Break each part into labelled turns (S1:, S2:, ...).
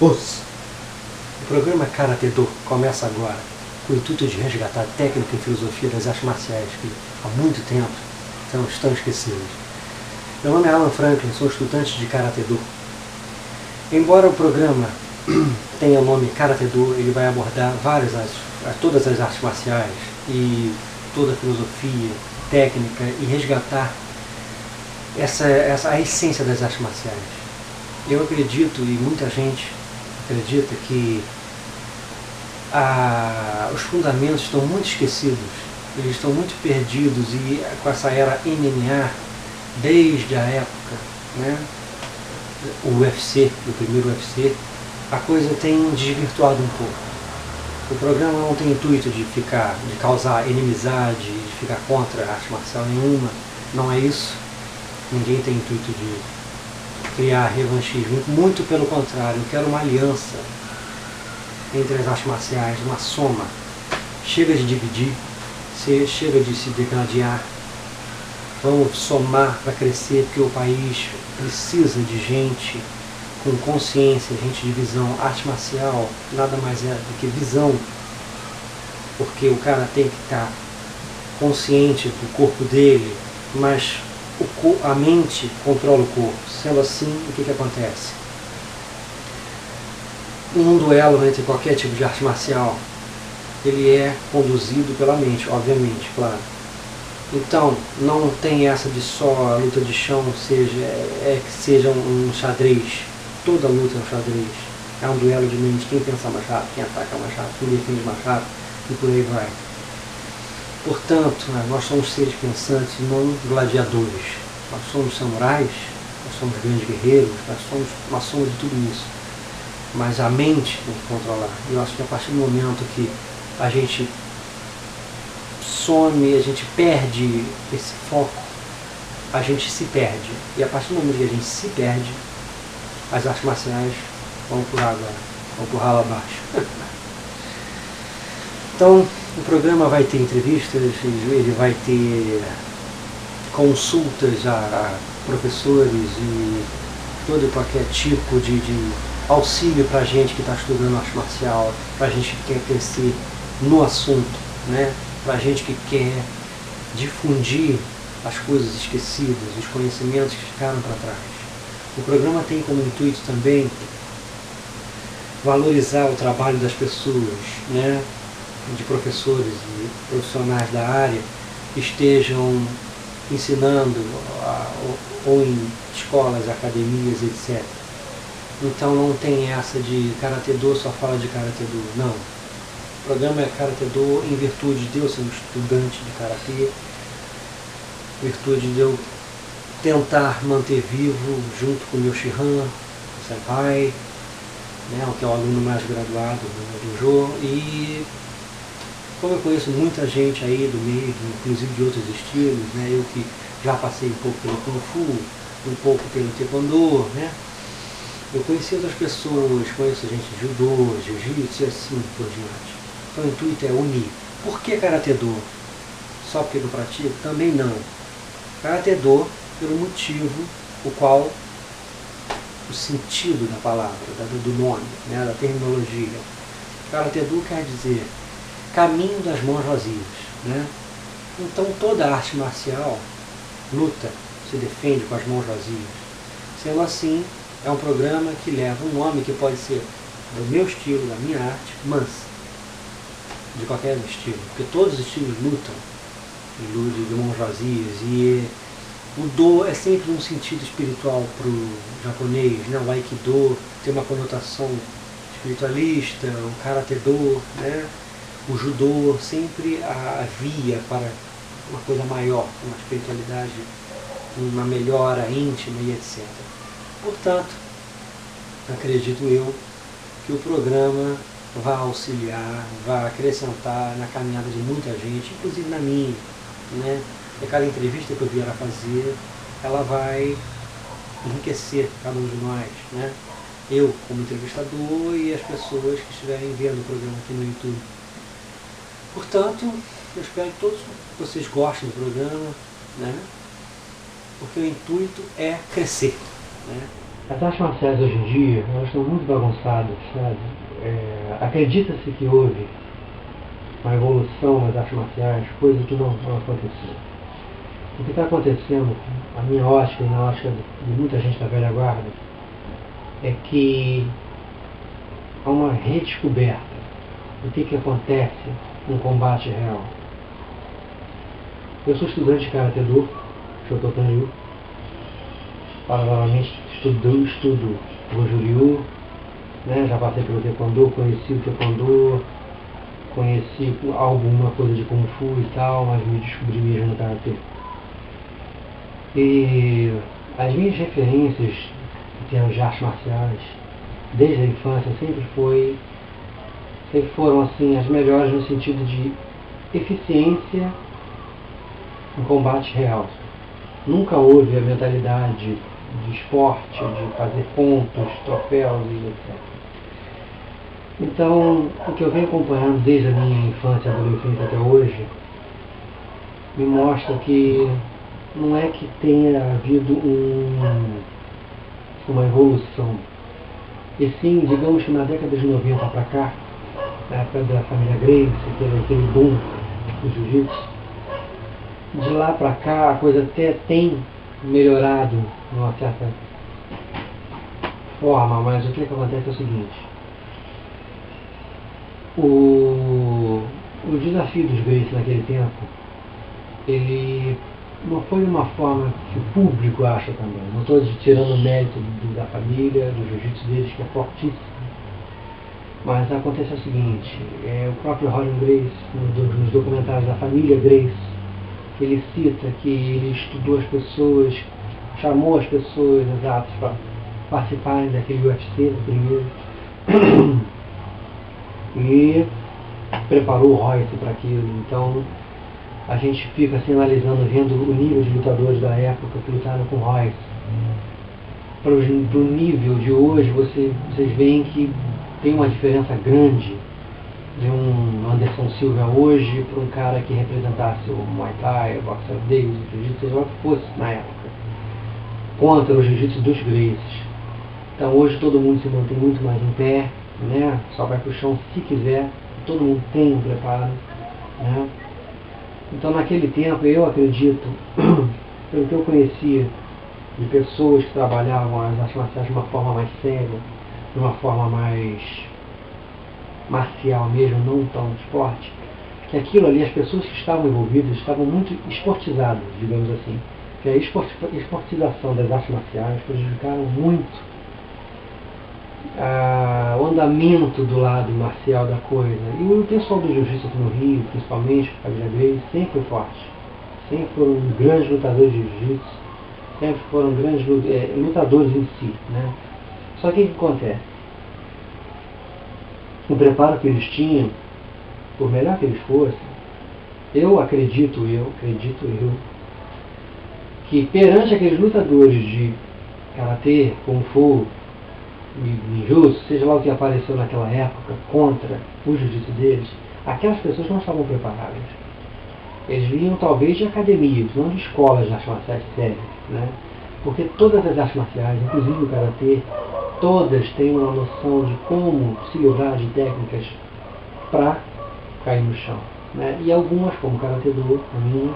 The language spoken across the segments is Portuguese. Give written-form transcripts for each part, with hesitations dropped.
S1: O programa Karate-Do começa agora com o intuito de resgatar a técnica e filosofia das artes marciais que há muito tempo estão esquecidas. Meu nome é Alan Franklin, sou estudante de Karate-Do. Embora o programa tenha o nome Karate-Do, ele vai abordar todas as artes marciais e toda a filosofia, técnica e resgatar a essência das artes marciais. Eu acredito, e muita gente acredita, que os fundamentos estão muito esquecidos, eles estão muito perdidos, e com essa era MMA, desde a época, né, o UFC, do primeiro UFC, a coisa tem desvirtuado um pouco. O programa não tem intuito de causar inimizade, de ficar contra a arte marcial nenhuma, não é isso. Ninguém tem intuito de criar revanchismo, muito pelo contrário, eu quero uma aliança entre as artes marciais, uma soma. Chega de dividir, chega de se degladiar, vamos somar para crescer, porque o país precisa de gente com consciência, gente de visão. Arte marcial nada mais é do que visão, porque o cara tem que estar consciente do corpo dele, mas a mente controla o corpo. Sendo assim, o que acontece? Um duelo entre qualquer tipo de arte marcial, ele é conduzido pela mente, obviamente, claro. Então, não tem essa de só a luta de chão que seja um xadrez. Toda luta é um xadrez. É um duelo de mente. Quem pensa mais rápido, quem ataca mais rápido, quem defende mais rápido, e por aí vai. Portanto, nós somos seres pensantes, não gladiadores. Nós somos samurais, nós somos grandes guerreiros, nós somos uma soma de tudo isso. Mas a mente tem que controlar. E eu acho que a partir do momento que a gente some, a gente perde esse foco, a gente se perde. E a partir do momento que a gente se perde, as artes marciais vão por água, vão por ralo abaixo. Então, o programa vai ter entrevistas, ele vai ter consultas a professores e todo e qualquer tipo de auxílio para a gente que está estudando arte marcial, para a gente que quer crescer no assunto, né? Para a gente que quer difundir as coisas esquecidas, os conhecimentos que ficaram para trás. O programa tem como intuito também valorizar o trabalho das pessoas, né? De professores e profissionais da área que estejam ensinando ou em escolas, academias, etc. Então não tem essa de Karate-Do só fala de Karate-Do, não. O programa é Karate-Do em virtude de eu ser um estudante de Karatê, em virtude de eu tentar manter vivo, junto com o meu Shihan, o Senpai, né, que é o aluno mais graduado do Dojo, e como eu conheço muita gente aí do meio, inclusive de outros estilos, né, eu que já passei um pouco pelo Kung Fu, um pouco pelo Taekwondo, né, eu conheci outras pessoas, conheço gente de Judô, Jiu-Jitsu e assim por diante. Então o intuito é unir. Por que Karate-Do? Só porque eu pratico? Também não. Karate-Do pelo motivo, o qual o sentido da palavra, do nome, né, da terminologia. Karate-Do quer dizer caminho das mãos vazias, né? Então toda arte marcial luta, se defende com as mãos vazias. Sendo assim, é um programa que leva um nome que pode ser do meu estilo, da minha arte, mas de qualquer estilo, porque todos os estilos lutam de mãos vazias, e o Do é sempre um sentido espiritual para o japonês, né? O Aikido tem uma conotação espiritualista, o Karate-Do, né? O Judô sempre havia para uma coisa maior, uma espiritualidade, uma melhora íntima e etc. Portanto, acredito eu que o programa vai auxiliar, vai acrescentar na caminhada de muita gente, inclusive na minha, né? E cada entrevista que eu vier a fazer, ela vai enriquecer cada um de nós, né? Eu como entrevistador e as pessoas que estiverem vendo o programa aqui no YouTube. Portanto, eu espero que todos vocês gostem do programa, né? Porque o intuito é crescer, né? As artes marciais hoje em dia, elas estão muito bagunçadas, sabe? Acredita-se que houve uma evolução nas artes marciais, coisa que não aconteceu. O que está acontecendo, a minha ótica e na ótica de muita gente da velha guarda, é que há uma redescoberta do que acontece no combate real. Eu sou estudante de Karatê-Do, Shotokan-ryu, paralelamente estudo Goju-ryu, né? Já passei pelo Taekwondo, conheci o Taekwondo, conheci alguma coisa de Kung Fu e tal, mas me descobri mesmo no Karatê. E as minhas referências em termos de artes marciais, desde a infância, sempre foram assim, as melhores no sentido de eficiência em combate real. Nunca houve a mentalidade de esporte, de fazer pontos, troféus e etc. Então, o que eu venho acompanhando desde a minha infância, adolescência até hoje, me mostra que não é que tenha havido uma evolução, e sim, digamos que na década de 90 para cá, na época da família Gracie, que era aquele boom do jiu-jitsu, de lá para cá a coisa até tem melhorado de uma certa forma, mas o que acontece é o seguinte: o desafio dos Gracie naquele tempo, ele não foi uma forma que o público acha também. Não estou tirando o mérito da família, do jiu-jitsu deles, que é fortíssimo. Mas acontece o seguinte: o próprio Roland Gracie, nos documentários da família Gracie, ele cita que ele estudou as pessoas, chamou as pessoas exatas para participarem daquele UFC, do primeiro, e preparou o Royce para aquilo. Então, a gente fica assim analisando, vendo o nível de lutadores da época que lutaram com Royce. Para o nível de hoje, vocês veem que tem uma diferença grande de um Anderson Silva hoje para um cara que representasse o Muay Thai, o Boxer Davis, o Jiu-Jitsu, seja lá o que fosse na época, contra o Jiu-Jitsu dos Gracies. Então hoje todo mundo se mantém muito mais em pé, né? Só vai para o chão se quiser, todo mundo tem um preparo, né? Então naquele tempo eu acredito, pelo que eu conhecia de pessoas que trabalhavam as artes marciais de uma forma mais séria, de uma forma mais marcial mesmo, não tão esporte, que aquilo ali, as pessoas que estavam envolvidas estavam muito esportizadas, digamos assim. Que a esportização das artes marciais prejudicaram muito o andamento do lado marcial da coisa. E o pessoal do jiu-jitsu aqui no Rio, principalmente, a família Gracie, sempre foi forte. Sempre foram grandes lutadores de jiu-jitsu, sempre foram grandes lutadores em si, né? Só que o que acontece? O preparo que eles tinham, por melhor que eles fossem, eu acredito, que perante aqueles lutadores de Karatê, Kung Fu, Ninjutsu, seja lá o que apareceu naquela época, contra o jiu-jitsu deles, aquelas pessoas não estavam preparadas. Eles vinham talvez de academias, não de escolas de artes marciais sérias, né? Porque todas as artes marciais, inclusive o Karatê, todas têm uma noção de como se livrar de técnicas para cair no chão, né? E algumas, como o Karatê-Do, a minha,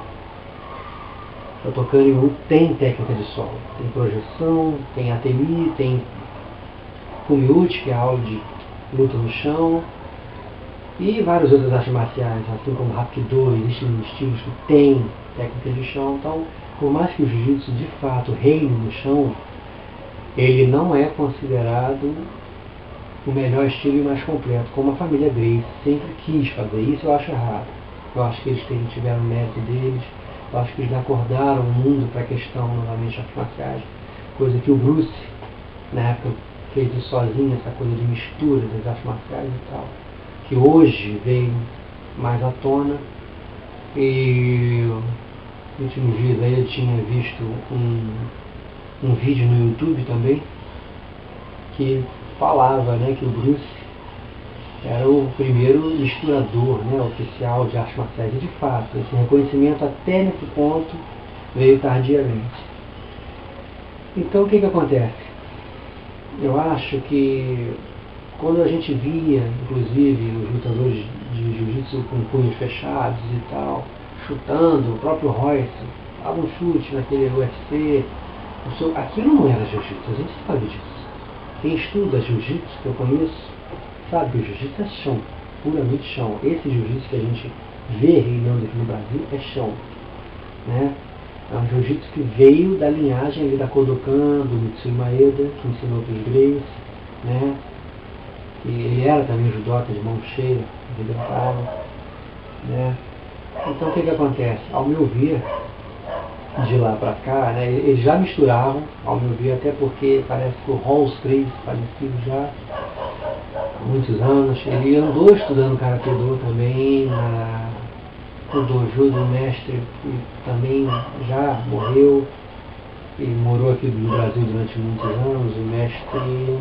S1: Shotokan-ryu, tem técnica de solo, tem projeção, tem atemi, tem Kumyuchi, que é a aula de luta no chão, e várias outras artes marciais, assim como Hapkido. Existem estilos que têm técnicas de chão. Então, por mais que o jiu-jitsu de fato reine no chão, ele não é considerado o melhor estilo e mais completo, como a família Gracie sempre quis fazer. Isso eu acho errado. Eu acho que eles tiveram o mérito deles, eu acho que eles acordaram o mundo para a questão, novamente, artes marciais, coisa que o Bruce, na época, fez isso sozinho, essa coisa de mistura das artes marciais e tal, que hoje veio mais à tona. E nos últimos dias aí eu tinha visto um vídeo no YouTube também que falava, né, que o Bruce era o primeiro misturador, né, oficial de artes marciais. E de fato, esse reconhecimento até nesse ponto veio tardiamente. Então o que acontece? eu acho que quando a gente via, inclusive, os lutadores de jiu-jitsu com punhos fechados e tal, chutando, o próprio Royce, dava um chute naquele UFC, aquilo não era jiu-jitsu, a gente sabe disso. Quem estuda jiu-jitsu, que eu conheço, sabe que o jiu-jitsu é chão, puramente chão. Esse jiu-jitsu que a gente vê reinando aqui no Brasil é chão, né? É um jiu-jitsu que veio da linhagem ali da Kodokan, do Mitsui Maeda, que ensinou para os Grace, né? E ele era também judoca de mão cheia, arrebentava, né? Então o que acontece? Ao meu ver, de lá para cá, né, eles já misturavam, ao meu ver, até porque parece que o Rolls 3, falecido já há muitos anos, ele andou estudando Karatê Do também no dojo do mestre que também já morreu e morou aqui no Brasil durante muitos anos, o mestre,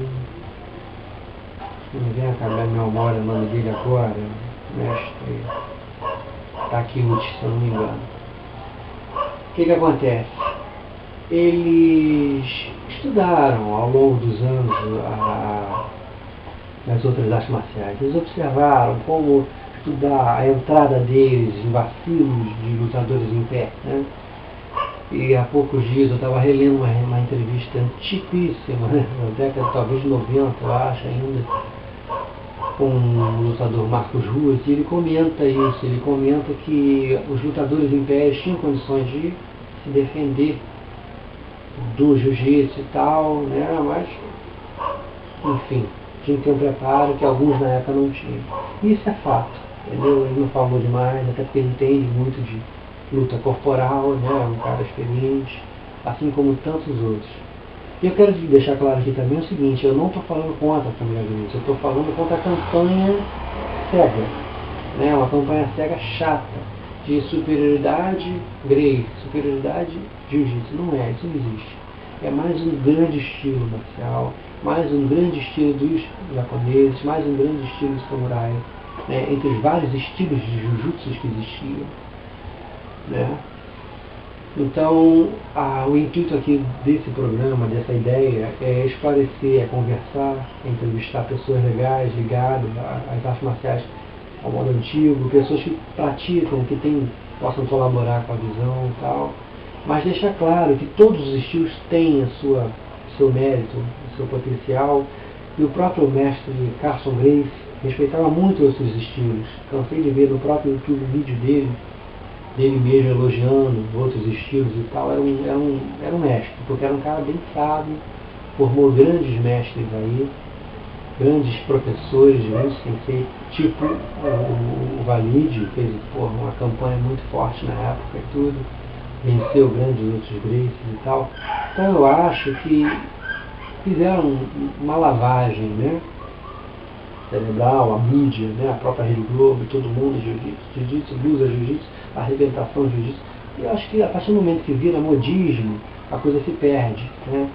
S1: não me vem a minha memória o nome dele agora, o mestre Takeuchi, se eu não me engano. O que acontece? Eles estudaram ao longo dos anos as outras artes marciais. Eles observaram como estudar a entrada deles em vacilos de lutadores em pé, né? E há poucos dias eu estava relendo uma entrevista antiquíssima, né? Na década talvez de 90, eu acho ainda, com o lutador Marcos Ruas, e ele comenta isso, ele comenta que os lutadores em pé tinham condições de se defender do jiu-jitsu e tal, né? Mas, enfim, tinha que ter um preparo que alguns na época não tinham. Isso é fato, entendeu? Ele não falou demais, até porque ele entende muito de luta corporal, né? É um cara experiente, assim como tantos outros. E eu quero deixar claro aqui também o seguinte, eu não estou falando contra a família Grace, eu estou falando contra a campanha cega, né? Uma campanha cega chata, de superioridade Grace, superioridade jiu-jitsu. Não é, isso não existe. É mais um grande estilo marcial, mais um grande estilo dos japoneses, mais um grande estilo de samurai, né? Entre os vários estilos de jiu-jitsu que existiam, né? Então, o intuito aqui desse programa, dessa ideia, é esclarecer, é conversar, é entrevistar pessoas legais, ligadas às artes marciais ao modo antigo, pessoas que praticam, que possam colaborar com a visão e tal, mas deixar claro que todos os estilos têm seu mérito, o seu potencial, e o próprio mestre Carson Grace respeitava muito outros estilos. Cansei de ver no próprio YouTube vídeo dele mesmo elogiando outros estilos e tal. Era um mestre, porque era um cara bem sábio, formou grandes mestres aí, grandes professores de jiu-jitsu sensei, tipo o Valide, fez uma campanha muito forte na época e tudo, venceu grandes outros Gracies e tal. Então eu acho que fizeram uma lavagem, né, cerebral, a mídia, né, a própria Rede Globo, todo mundo, jiu-jitsu, blusa jiu-jitsu, arrebentação jiu-jitsu. E eu acho que a partir do momento que vira modismo, a coisa se perde, né?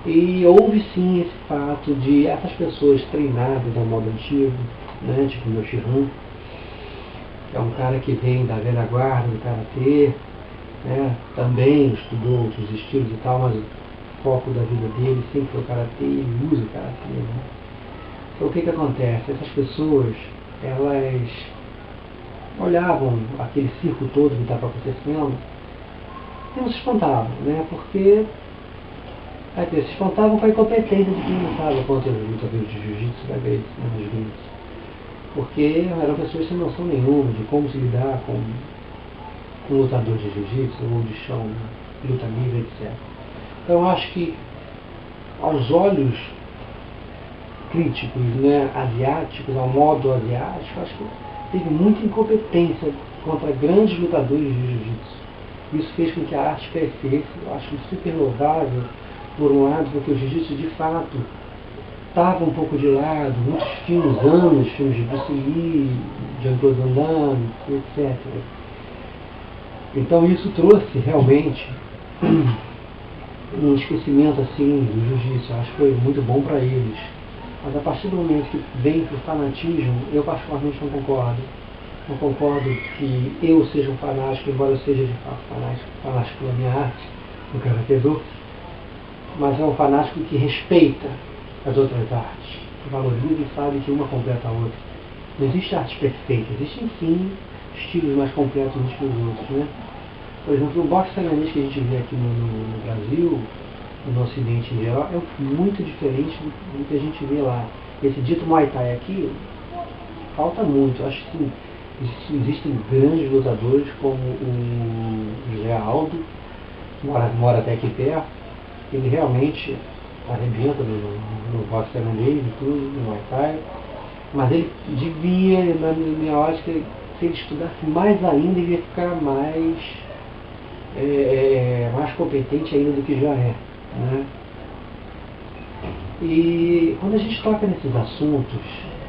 S1: E houve sim esse fato de essas pessoas treinadas ao modo antigo, né, tipo o meu Shihan, que é um cara que vem da velha guarda do Karatê, né, também estudou outros estilos e tal, mas o foco da vida dele sempre foi o Karatê, e ele usa o Karatê, né? Então o que acontece? Essas pessoas, elas olhavam aquele circo todo que estava acontecendo e não se espantavam, né? Porque se espantavam com a incompetência de quem lutava contra os lutadores de jiu-jitsu da Grace, né, dos Grace. Porque eram pessoas sem noção nenhuma de como se lidar com um lutador de jiu-jitsu ou de chão, né, luta livre, etc. Então eu acho que aos olhos críticos, né, asiáticos, ao modo asiático, acho que teve muita incompetência contra grandes lutadores de jiu-jitsu. Isso fez com que a arte crescesse, eu acho super louvável, por um lado, porque o jiu-jitsu de fato estava um pouco de lado, muitos filmes de Bruce Lee, Jean-Claude Van Damme, etc. Então isso trouxe realmente um esquecimento assim do jiu-jitsu, acho que foi muito bom para eles. Mas a partir do momento que vem para o fanatismo, eu particularmente não concordo. Não concordo que eu seja um fanático, embora eu seja de fato fanático pela minha arte, no Karatê Do, mas é um fanático que respeita as outras artes, que valoriza e sabe que uma completa a outra. Não existe arte perfeita, existem sim estilos mais completos uns que os outros, né? Por exemplo, o boxe tailandês que a gente vê aqui no Brasil, no Ocidente em geral, é muito diferente do que a gente vê lá. Esse dito Muay Thai aqui, falta muito. Acho que sim, existem grandes lutadores como o José Aldo, que mora até aqui perto. Ele realmente arrebenta no boxe tailandês e tudo, no Muay Thai. Mas ele devia, na minha ótica, se ele estudasse mais ainda, ele ia ficar mais competente ainda do que já é, né? E quando a gente toca nesses assuntos,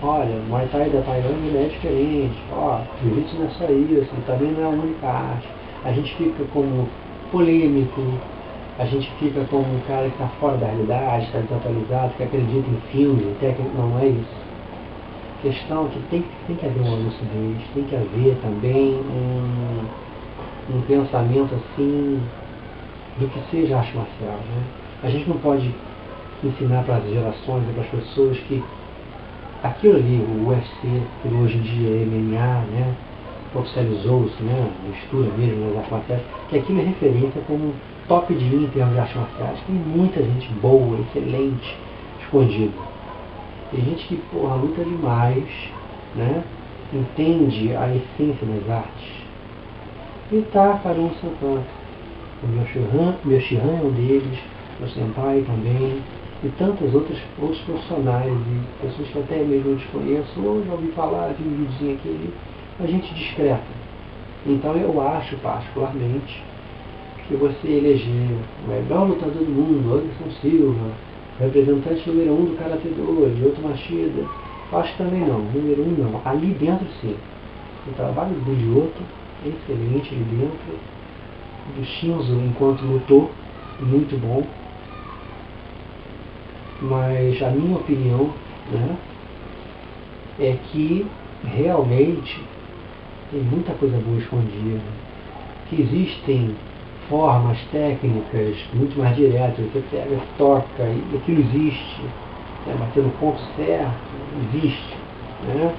S1: olha, o Muay Thai da Tailândia ele é diferente, ó, o jiu-jitsu não é só isso, ele também não é a única arte. A gente fica como polêmico, a gente fica como um cara que está fora da realidade, está desatualizado, que acredita em filmes, até que não é isso. A questão é que tem que haver uma lucidez, tem que haver também um pensamento assim do que seja arte marcial, né? A gente não pode ensinar para as gerações e para as pessoas que aquilo ali, o UFC, que hoje em dia é MMA, né, oficializou-se, né, mistura mesmo nas artes marciais, que aquilo é referência como um top de linha em termos de artes marciais. Tem muita gente boa, excelente, escondida. Tem gente que, porra, luta demais, né, entende a essência das artes. E tá cada um no seu canto. O meu Shihan é um deles, o Senpai também, e tantos outros profissionais e pessoas que até mesmo eu desconheço, ou já ouvi falar, vi um videozinho aqui ali, a gente discreta. Então eu acho particularmente que você eleger o melhor lutador do mundo, Anderson Silva, representante número 1 do Karate Do, Lyoto Machida, acho que também não, número 1 não, ali dentro sim. O trabalho do Lyoto é excelente ali dentro, do Shinzo enquanto lutou, muito bom. Mas a minha opinião, né, é que realmente tem muita coisa boa escondida, que existem formas técnicas muito mais diretas, você pega, toca, e aquilo existe, né, bater no ponto certo, existe, né?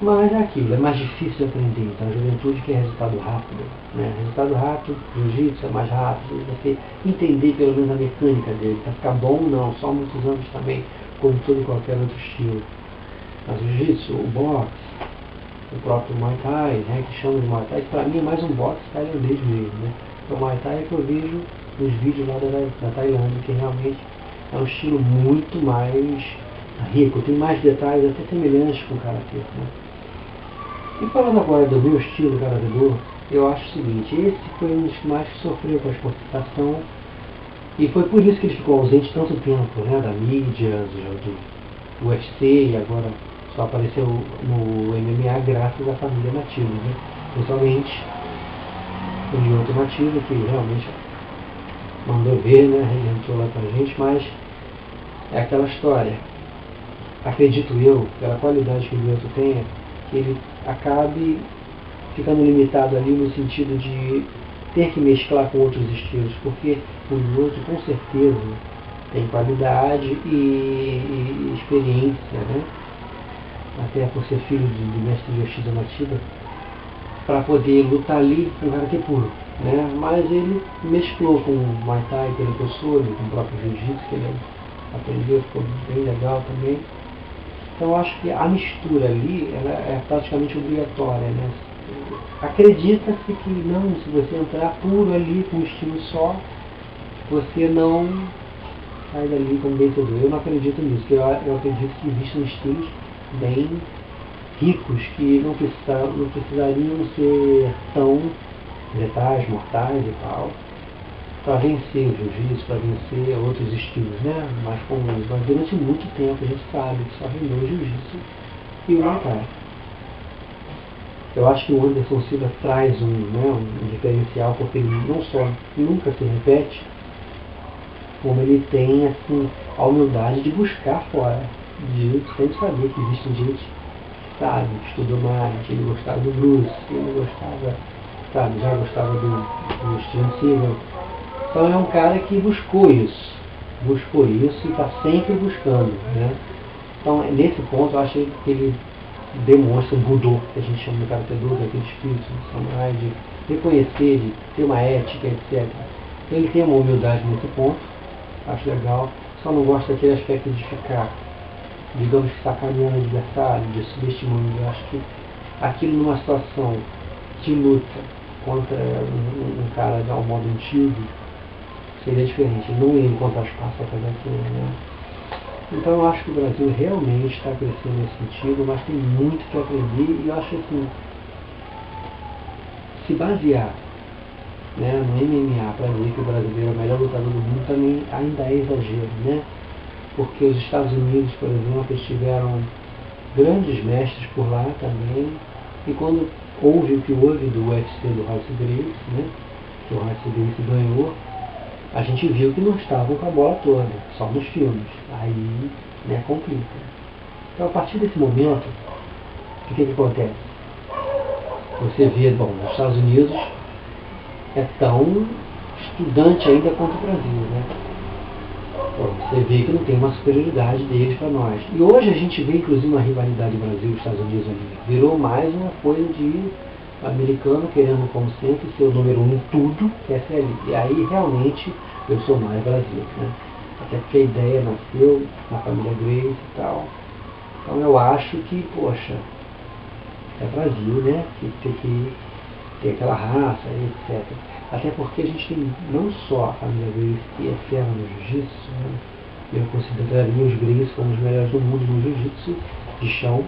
S1: Mas é aquilo, é mais difícil de aprender. Então a juventude quer resultado rápido, né? Resultado rápido, jiu-jitsu é mais rápido, você entender pelo menos a mecânica dele. Para ficar bom não, só muitos anos também, como todo e qualquer outro estilo. Mas o jiu-jitsu, o boxe, o próprio Muay Thai, né, que chama de Muay Thai, que para mim é mais um boxe tailandês mesmo, né? O Muay Thai é que eu vejo nos vídeos lá da Tailândia, que realmente é um estilo muito mais rico, tem mais detalhes até semelhantes com o Karatê, né? E falando agora do meu estilo de Karate Do, eu acho o seguinte, esse foi um dos que mais sofreu com a exportação e foi por isso que ele ficou ausente tanto tempo, né, da mídia, do UFC e agora só apareceu no MMA graças à família Nativa, né? Principalmente o Lyoto Machida, que realmente mandou ver, né, arrebentou lá pra gente, mas é aquela história. Acredito eu, pela qualidade que o Lyoto tenha, que ele acabe ficando limitado ali no sentido de ter que mesclar com outros estilos, porque o Lyoto com certeza tem qualidade e experiência, né? Até por ser filho do mestre Yoshida Machida, para poder lutar ali com o Karate puro, né? Mas ele mesclou com o Muay Thai, pelo que eu soube, com o próprio Jiu-Jitsu, que ele aprendeu, ficou bem legal também. Então eu acho que a mistura ali ela é praticamente obrigatória, né? Acredita-se que não, se você entrar puro ali com um estilo só, você não sai dali como vencedor. Eu não acredito nisso, porque eu acredito que existem estilos bem ricos que não precisariam ser tão letais, mortais e tal, para vencer o jiu-jitsu, para vencer outros estilos, né? Mais comuns. Mas durante muito tempo a gente sabe que só reinou o jiu-jitsu e o Muay Thai. Eu acho que o Anderson Silva traz um diferencial, porque ele não só nunca se repete, como ele tem assim, a humildade de buscar fora, de sempre saber que existe gente, sabe, que estudou mais, ele gostava do Bruce, ele gostava, sabe, já gostava do Steven Seagal. Então é um cara que buscou isso. buscou isso e está sempre buscando, né? Então, nesse ponto, eu acho que ele demonstra um Budô, que a gente chama de Karatê Do, aquele espírito de samurai, de reconhecer, de ter uma ética, etc. Ele tem uma humildade nesse ponto, acho legal, só não gosto daquele aspecto de ficar, digamos que sacaneando o adversário, de subestimando. Eu acho que aquilo numa situação de luta contra um cara de um modo antigo, seria diferente. Ele não ia encontrar espaço para fazer aquilo, né? Então eu acho que o Brasil realmente está crescendo nesse sentido, mas tem muito que aprender, e eu acho assim, se basear, né, no MMA para dizer que o brasileiro é o melhor lutador do mundo também ainda é exagero, né? Porque os Estados Unidos, por exemplo, eles tiveram grandes mestres por lá também, e quando houve o que houve do UFC do Royce Gracie, né, que o Royce Gracie ganhou, a gente viu que não estavam com a bola toda, só nos filmes. Aí, né, complica. Então, a partir desse momento, o que acontece? Você vê, bom, nos Estados Unidos é tão estudante ainda quanto o Brasil, né? Bom, você vê que não tem uma superioridade deles para nós. E hoje a gente vê, inclusive, uma rivalidade Brasil e Estados Unidos ali. Virou mais uma coisa de americano querendo, como sempre, ser o número 1 em tudo, que é ali. E aí, realmente, eu sou mais Brasil, né? Até porque a ideia nasceu na família Gracie e tal. Então eu acho que, poxa, é Brasil, né? Que tem que ter aquela raça, etc. Até porque a gente tem não só a família Gracie, que é fera no jiu-jitsu, né? Eu consideraria os Gracie como os melhores do mundo no jiu-jitsu de chão,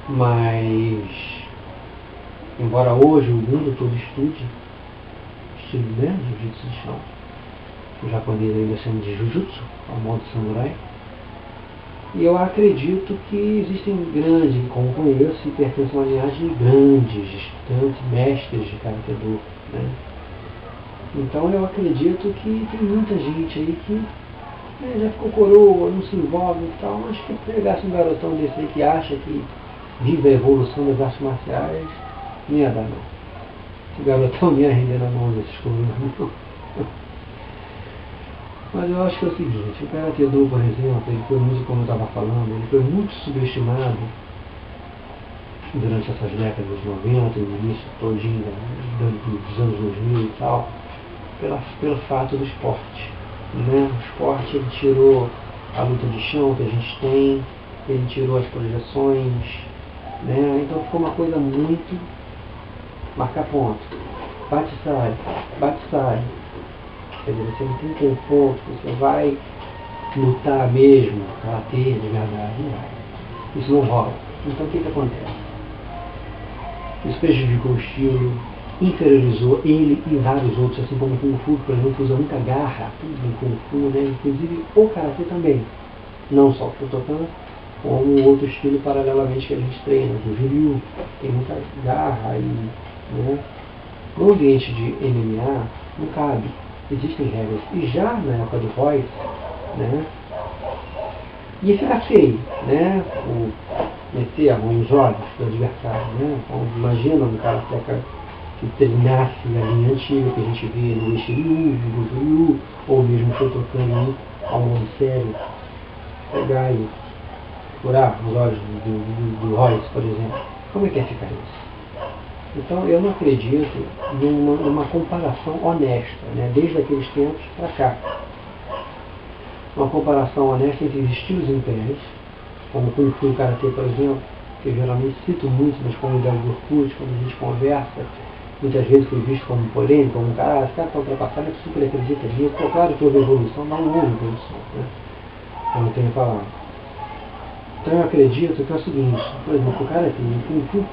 S1: mas embora hoje o mundo todo estude estilo, né, jiu-jitsu de chão, o japonês ainda chama de jujutsu, ao modo samurai, e eu acredito que existem grandes, como conheço, e pertencem a uma linhagem de grandes estudantes, mestres de Karatê Do, né? Então eu acredito que tem muita gente aí que já ficou coroa, não se envolve e tal, mas que pegasse um garotão desse aí que acha que vive a evolução das artes marciais, não ia dar não. Esse garotão não ia render na mão desses coroas, não. Mas eu acho que é o seguinte, o Karatê Do, por exemplo, ele foi muito, como eu estava falando, ele foi muito subestimado durante essas décadas de 90, no início todinho dos anos 2000 e tal, pelo fato do esporte, né? O esporte, ele tirou a luta de chão que a gente tem, ele tirou as projeções, né? Então ficou uma coisa muito marcar ponto, bate e sai. Quer dizer, você não tem confronto, você vai lutar mesmo, karatê de verdade, não vai. Isso não rola. Então o que acontece? Isso prejudicou o estilo, inferiorizou ele e vários outros, assim como o Kung Fu, por exemplo, usa muita garra, tudo em Kung Fu, né? Inclusive o karatê também. Não só o Shotokan, como outro estilo paralelamente que a gente treina, o Juryu, tem muita garra e, né? No ambiente de MMA não cabe. Existem regras. E já na época do Royce, né, ia ficar feio, né, o meter a mão nos olhos do adversário, né. Então, imagina um cara que treinasse a linha antiga que a gente vê no Ishiryu, no Juryu, ou mesmo no Shotokan, ao modo sério, pegar e furar os olhos do Royce, por exemplo. Como é que ia ficar isso? Então eu não acredito numa comparação honesta, né, desde aqueles tempos para cá. Uma comparação honesta entre os estilos impérios, como o Kung Fu e o Karatê, por exemplo, que eu geralmente cito muito nas comunidades do Orkut, quando a gente conversa, muitas vezes foi visto como polêmico, como esse cara está ultrapassado, é que super acredita nisso. Pô, claro que houve evolução, não houve evolução, né, como eu tenho falado. Então eu acredito que é o seguinte, por exemplo, o Karatê e o Kung Fu,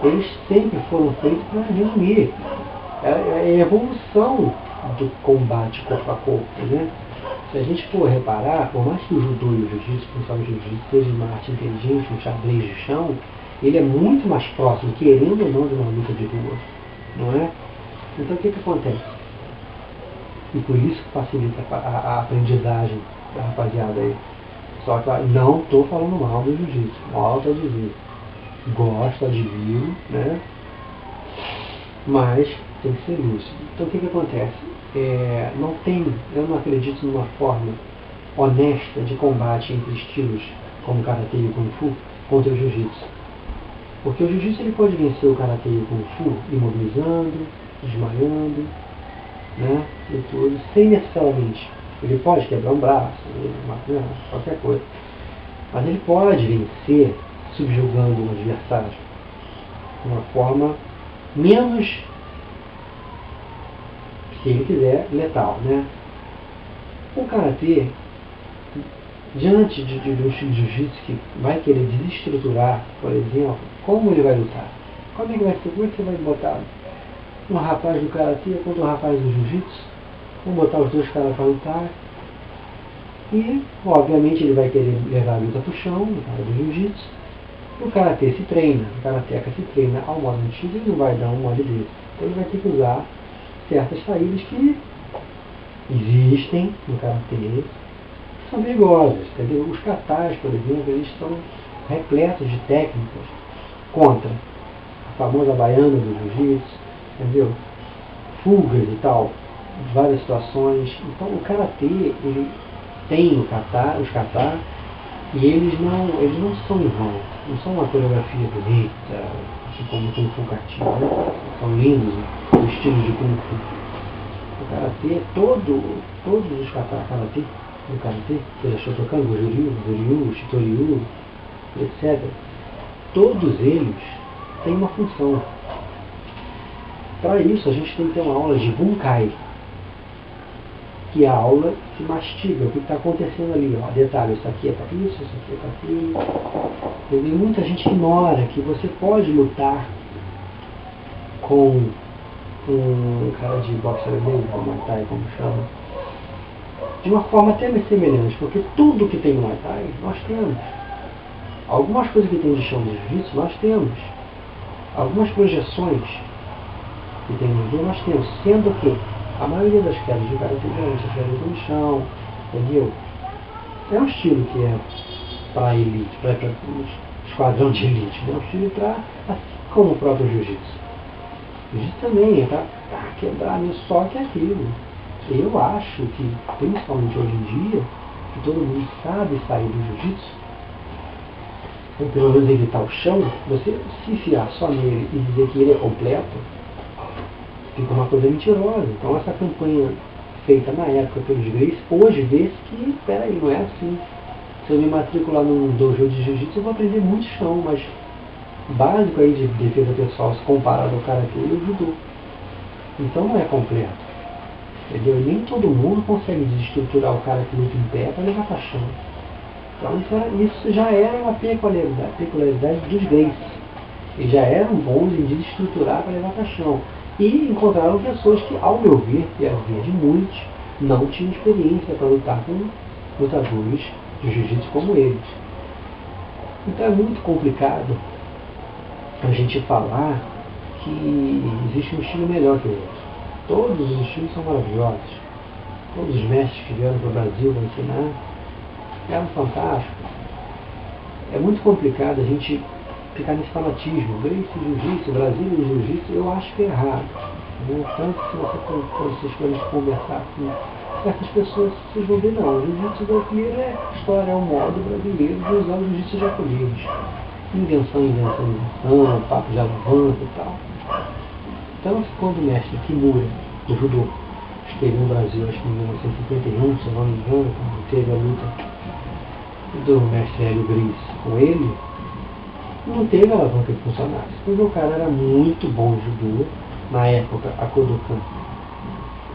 S1: eles sempre foram feitos para resumir. É a evolução do combate corpo a corpo, né? Se a gente for reparar, por mais que o judô e o jiu-jitsu, principalmente o jiu-jitsu, seja uma arte inteligente, um xadrez de chão, ele é muito mais próximo, querendo ou não, de uma luta de rua, não é? Então o que acontece? E por isso que facilita a aprendizagem da rapaziada aí. Só que não estou falando mal do jiu-jitsu, volto a dizer. Gosto, admiro, né? Mas tem que ser lúcido. Então o que acontece? Eu não acredito numa forma honesta de combate entre estilos como Karatê e Kung Fu contra o Jiu-Jitsu. Porque o Jiu-Jitsu ele pode vencer o Karatê e o Kung Fu imobilizando, desmaiando, né, e tudo, sem necessariamente. Ele pode quebrar um braço, uma perna, qualquer coisa. Mas ele pode vencer subjugando o adversário de uma forma menos, se ele quiser, letal, né? O Karatê, diante de um estilo de jiu-jitsu que vai querer desestruturar, por exemplo, como ele vai lutar? Como é que vai ser? Como é que você vai botar um rapaz do Karatê contra um rapaz do jiu-jitsu? Vamos botar os dois caras para lutar. E, obviamente, ele vai querer levar a luta para o chão, o cara do jiu-jitsu. E o Karatê se treina, o Karateca se treina ao modo antigo e não vai dar um mole desse. Então ele vai ter que usar certas saídas que existem no Karatê, que são perigosas. Entendeu? Os katas, por exemplo, eles são repletos de técnicas contra a famosa baiana do jiu-jitsu, entendeu? Fugas e tal, de várias situações. Então o Karatê, ele tem os kata, e eles não são em vão, não são uma coreografia bonita, assim como o Kung Fu Katinho, né? São lindos os estilos de Kung Fu. O Karatê, todos os Karatê, do Karatê, seja Shotokan, Goju-Ryu, Shitoryu, etc., todos eles têm uma função. Para isso, a gente tem que ter uma aula de Bunkai, que a aula se mastiga, o que está acontecendo ali, ó, detalhe, isso aqui é para isso aqui é para aquilo. E muita gente ignora que você pode lutar com um cara de boxe brasileiro, ou Muay Thai, como chama, de uma forma até semelhante, porque tudo que tem no Muay Thai, nós temos. Algumas coisas que tem de chão de jiu-jitsu, nós temos. Algumas projeções que tem no judô, nós temos, sendo que a maioria das quedas de cara geralmente as quedas no chão, entendeu? É um estilo que é para elite, para esquadrão de elite, né? É um estilo para, assim como o próprio jiu-jitsu. Jiu-jitsu também é para quebrar, né? Só que é aquilo. Eu acho que, principalmente hoje em dia, que todo mundo sabe sair do jiu-jitsu, ou pelo menos evitar o chão, você se enfiar só nele e dizer que ele é completo, fica uma coisa mentirosa. Então essa campanha feita na época pelos Grace, hoje vê-se que, peraí, não é assim. Se eu me matricular num dojo de jiu-jitsu, eu vou aprender muito chão, mas básico aí de defesa pessoal, se comparado ao karatê e ao judô. Então não é completo. Entendeu? E nem todo mundo consegue desestruturar o cara que luta em pé para levar para chão. Então isso já era uma peculiaridade dos Grace. Eles já eram bons em desestruturar para levar para chão. E encontraram pessoas que, ao meu ver, e a ver de muitos, não tinham experiência para lutar com lutadores de jiu-jitsu como eles. Então é muito complicado a gente falar que existe um estilo melhor que o outro. Todos os estilos são maravilhosos. Todos os mestres que vieram para o Brasil para ensinar eram fantásticos. É muito complicado a gente ficar nesse fanatismo. Grace Jiu-Jitsu, Brasil e Jiu-Jitsu, eu acho que é errado. Né? Tanto que se vocês forem conversar com essas pessoas, vocês vão ver, não, o Jiu-Jitsu brasileiro é história, é um modo brasileiro de usar o Jiu-Jitsu japonês. Invenção, papo de alavanca e tal. Então, quando o mestre Kimura, do judô, esteve no Brasil, acho que em 1951, se eu não me engano, quando teve a luta do mestre Hélio Grace com ele, não teve alavanca de funcionários, porque o cara era muito bom em judô. Na época, a Kodokan,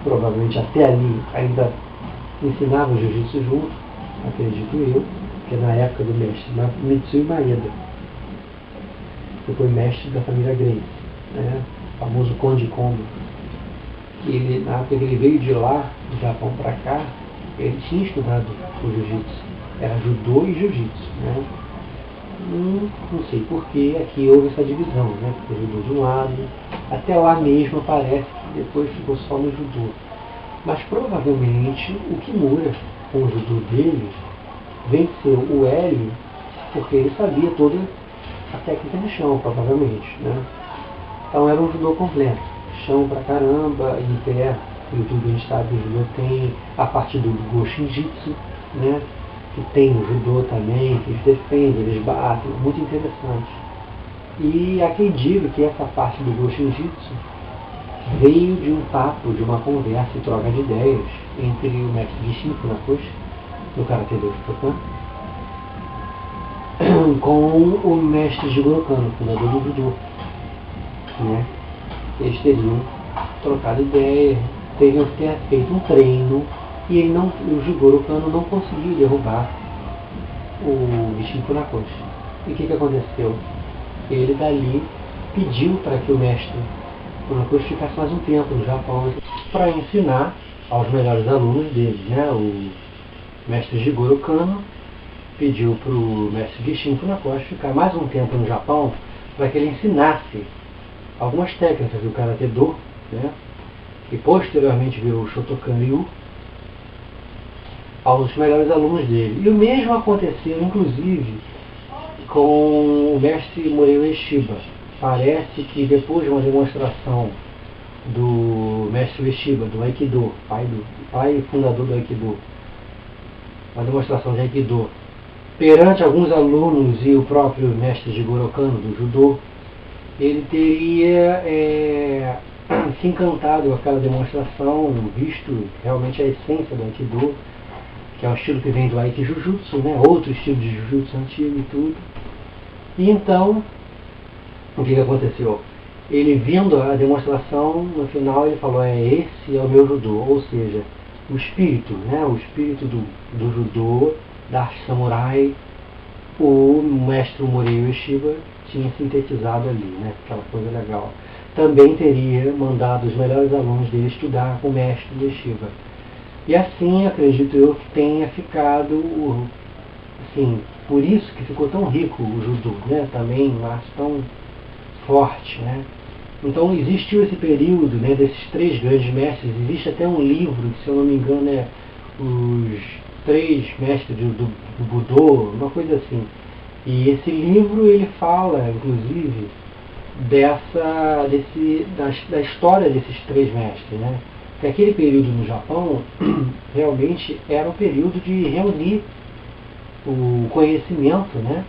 S1: provavelmente até ali, ainda ensinava o jiu-jitsu junto, acredito eu, que é na época do mestre Mitsui Maeda, que foi mestre da família Grace, né? O famoso Conde Kondo. Ele, na época que ele veio de lá, do Japão para cá, ele tinha estudado o jiu-jitsu, era judô e jiu-jitsu, né? Não sei porque aqui houve essa divisão, né? Porque o judô de um lado, até lá mesmo parece que depois ficou só no judô. Mas provavelmente o Kimura, com o judô dele, venceu o Hélio porque ele sabia toda a técnica de chão, provavelmente, né? Então era um judô completo. chão pra caramba, em pé. No YouTube a gente sabe que o judô tem a parte do Goshin-jitsu, né? Que tem no judô também, que eles defendem, eles batem, muito interessante. E há quem diga que essa parte do Goshin-jitsu veio de um papo, de uma conversa e troca de ideias entre o mestre Gishin Funakoshi, do Karate do Shotokan, com o mestre Jigoro Kano, fundador do judô, né? Eles teriam trocado ideia, teriam feito um treino e o Jigoro Kano não conseguiu derrubar o Gishin Funakoshi. E o que aconteceu? Ele dali pediu para que o mestre Funakoshi ficasse mais um tempo no Japão para ensinar aos melhores alunos dele, né? O mestre Jigoro Kano pediu para o mestre Gishin Funakoshi ficar mais um tempo no Japão para que ele ensinasse algumas técnicas do Karate Do, né? Que posteriormente virou o Shotokan Ryu, aos melhores alunos dele. E o mesmo aconteceu, inclusive, com o mestre Morei Ueshiba. Parece que depois de uma demonstração do mestre Ueshiba, do Aikido, pai e fundador do Aikido, uma demonstração de Aikido, perante alguns alunos e o próprio mestre Jigoro Kano do Judô, ele teria se encantado com aquela demonstração, visto realmente a essência do Aikido, que é um estilo que vem do Aikijujutsu, né? Outro estilo de Jujutsu antigo e tudo. E então, o que aconteceu? Ele vendo a demonstração, no final ele falou, esse é o meu judô, ou seja, o espírito, né? O espírito do judô, da arte samurai, o mestre Morei Ueshiba tinha sintetizado ali, né? Aquela coisa legal. Também teria mandado os melhores alunos dele estudar com o mestre Ueshiba. E assim, acredito eu, que tenha ficado, assim, por isso que ficou tão rico o judô, né? Também uma arte tão forte, né? Então existiu esse período, né, desses três grandes mestres. Existe até um livro que, se eu não me engano, é Os Três Mestres do Budô, uma coisa assim. E esse livro ele fala, inclusive, da história desses três mestres, né? Que aquele período no Japão realmente era um período de reunir o conhecimento, né,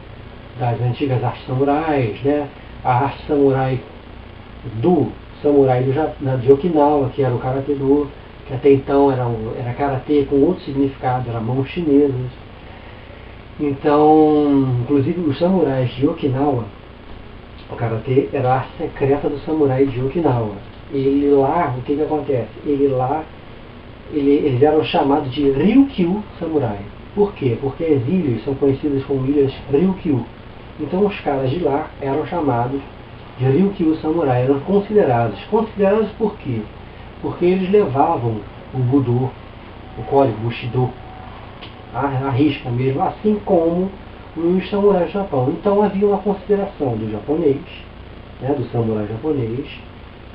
S1: das antigas artes samurais, né? A arte samurai de Okinawa, que era o Karate Do, que até então era Karatê com outro significado, era mãos chinesas. Então, inclusive os samurais de Okinawa, o Karatê era a arte secreta do samurai de Okinawa. Ele lá, o que acontece? Eles eram chamados de Ryukyu Samurai. Por quê? Porque as ilhas são conhecidas como ilhas Ryukyu. Então os caras de lá eram chamados de Ryukyu Samurai, eram considerados. Considerados por quê? Porque eles levavam o Budô, o código Bushido, a risca mesmo, assim como os samurais do Japão. Então havia uma consideração do japonês, né, do samurai japonês,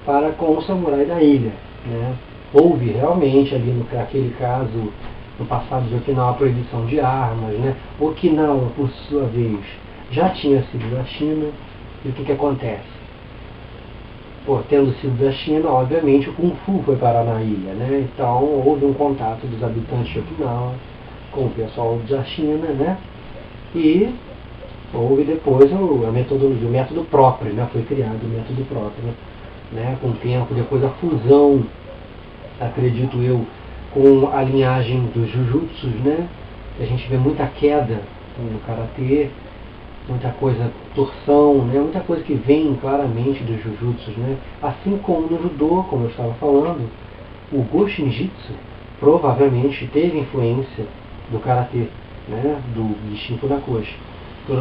S1: para com o samurai da ilha, né? Houve realmente ali naquele caso, no passado de Okinawa, a proibição de armas, né? Okinawa, por sua vez, já tinha sido da China. E o que acontece? Tendo sido da China, obviamente o Kung Fu foi parar na ilha, né? Então houve um contato dos habitantes de Okinawa com o pessoal da China, né? E houve depois o método próprio, né? Foi criado o método próprio, né? Com o tempo, depois a fusão, acredito eu, com a linhagem dos Jujutsus, né? A gente vê muita queda no Karatê, muita coisa, torção, né? Muita coisa que vem claramente dos Jujutsus, né? Assim como no Judô, como eu estava falando, o Goshin-jitsu provavelmente teve influência do Karatê, né? Do Gishin Funakoshi.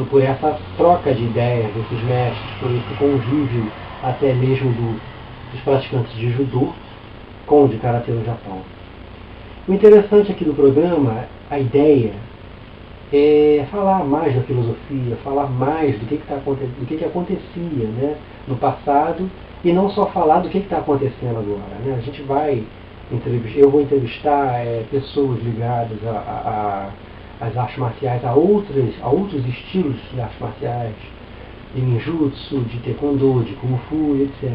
S1: Por essa troca de ideias desses mestres, por esse convívio até mesmo dos praticantes de Judô com o de Karatê no Japão. O interessante aqui do programa, a ideia, é falar mais da filosofia, falar mais do que acontecia, né, no passado, e não só falar do que está acontecendo agora, né? A gente eu vou entrevistar pessoas ligadas às artes marciais, a outros estilos de artes marciais, de ninjutsu, de taekwondo, de kung fu, etc.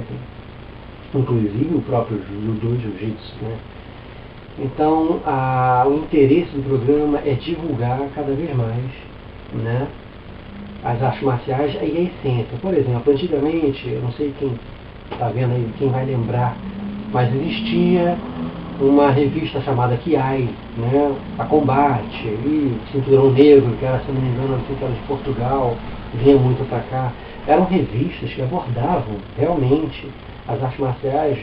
S1: inclusive o próprio judô e jiu-jitsu, né? Então, o interesse do programa é divulgar cada vez mais, né, as artes marciais e a essência. Por exemplo, antigamente, eu não sei quem está vendo aí, quem vai lembrar, mas existia uma revista chamada Kiai, né, a Combate, e Cinturão Negro, que era, se não me engano, não sei se era de Portugal, vinha muito para cá. Eram revistas que abordavam realmente as artes marciais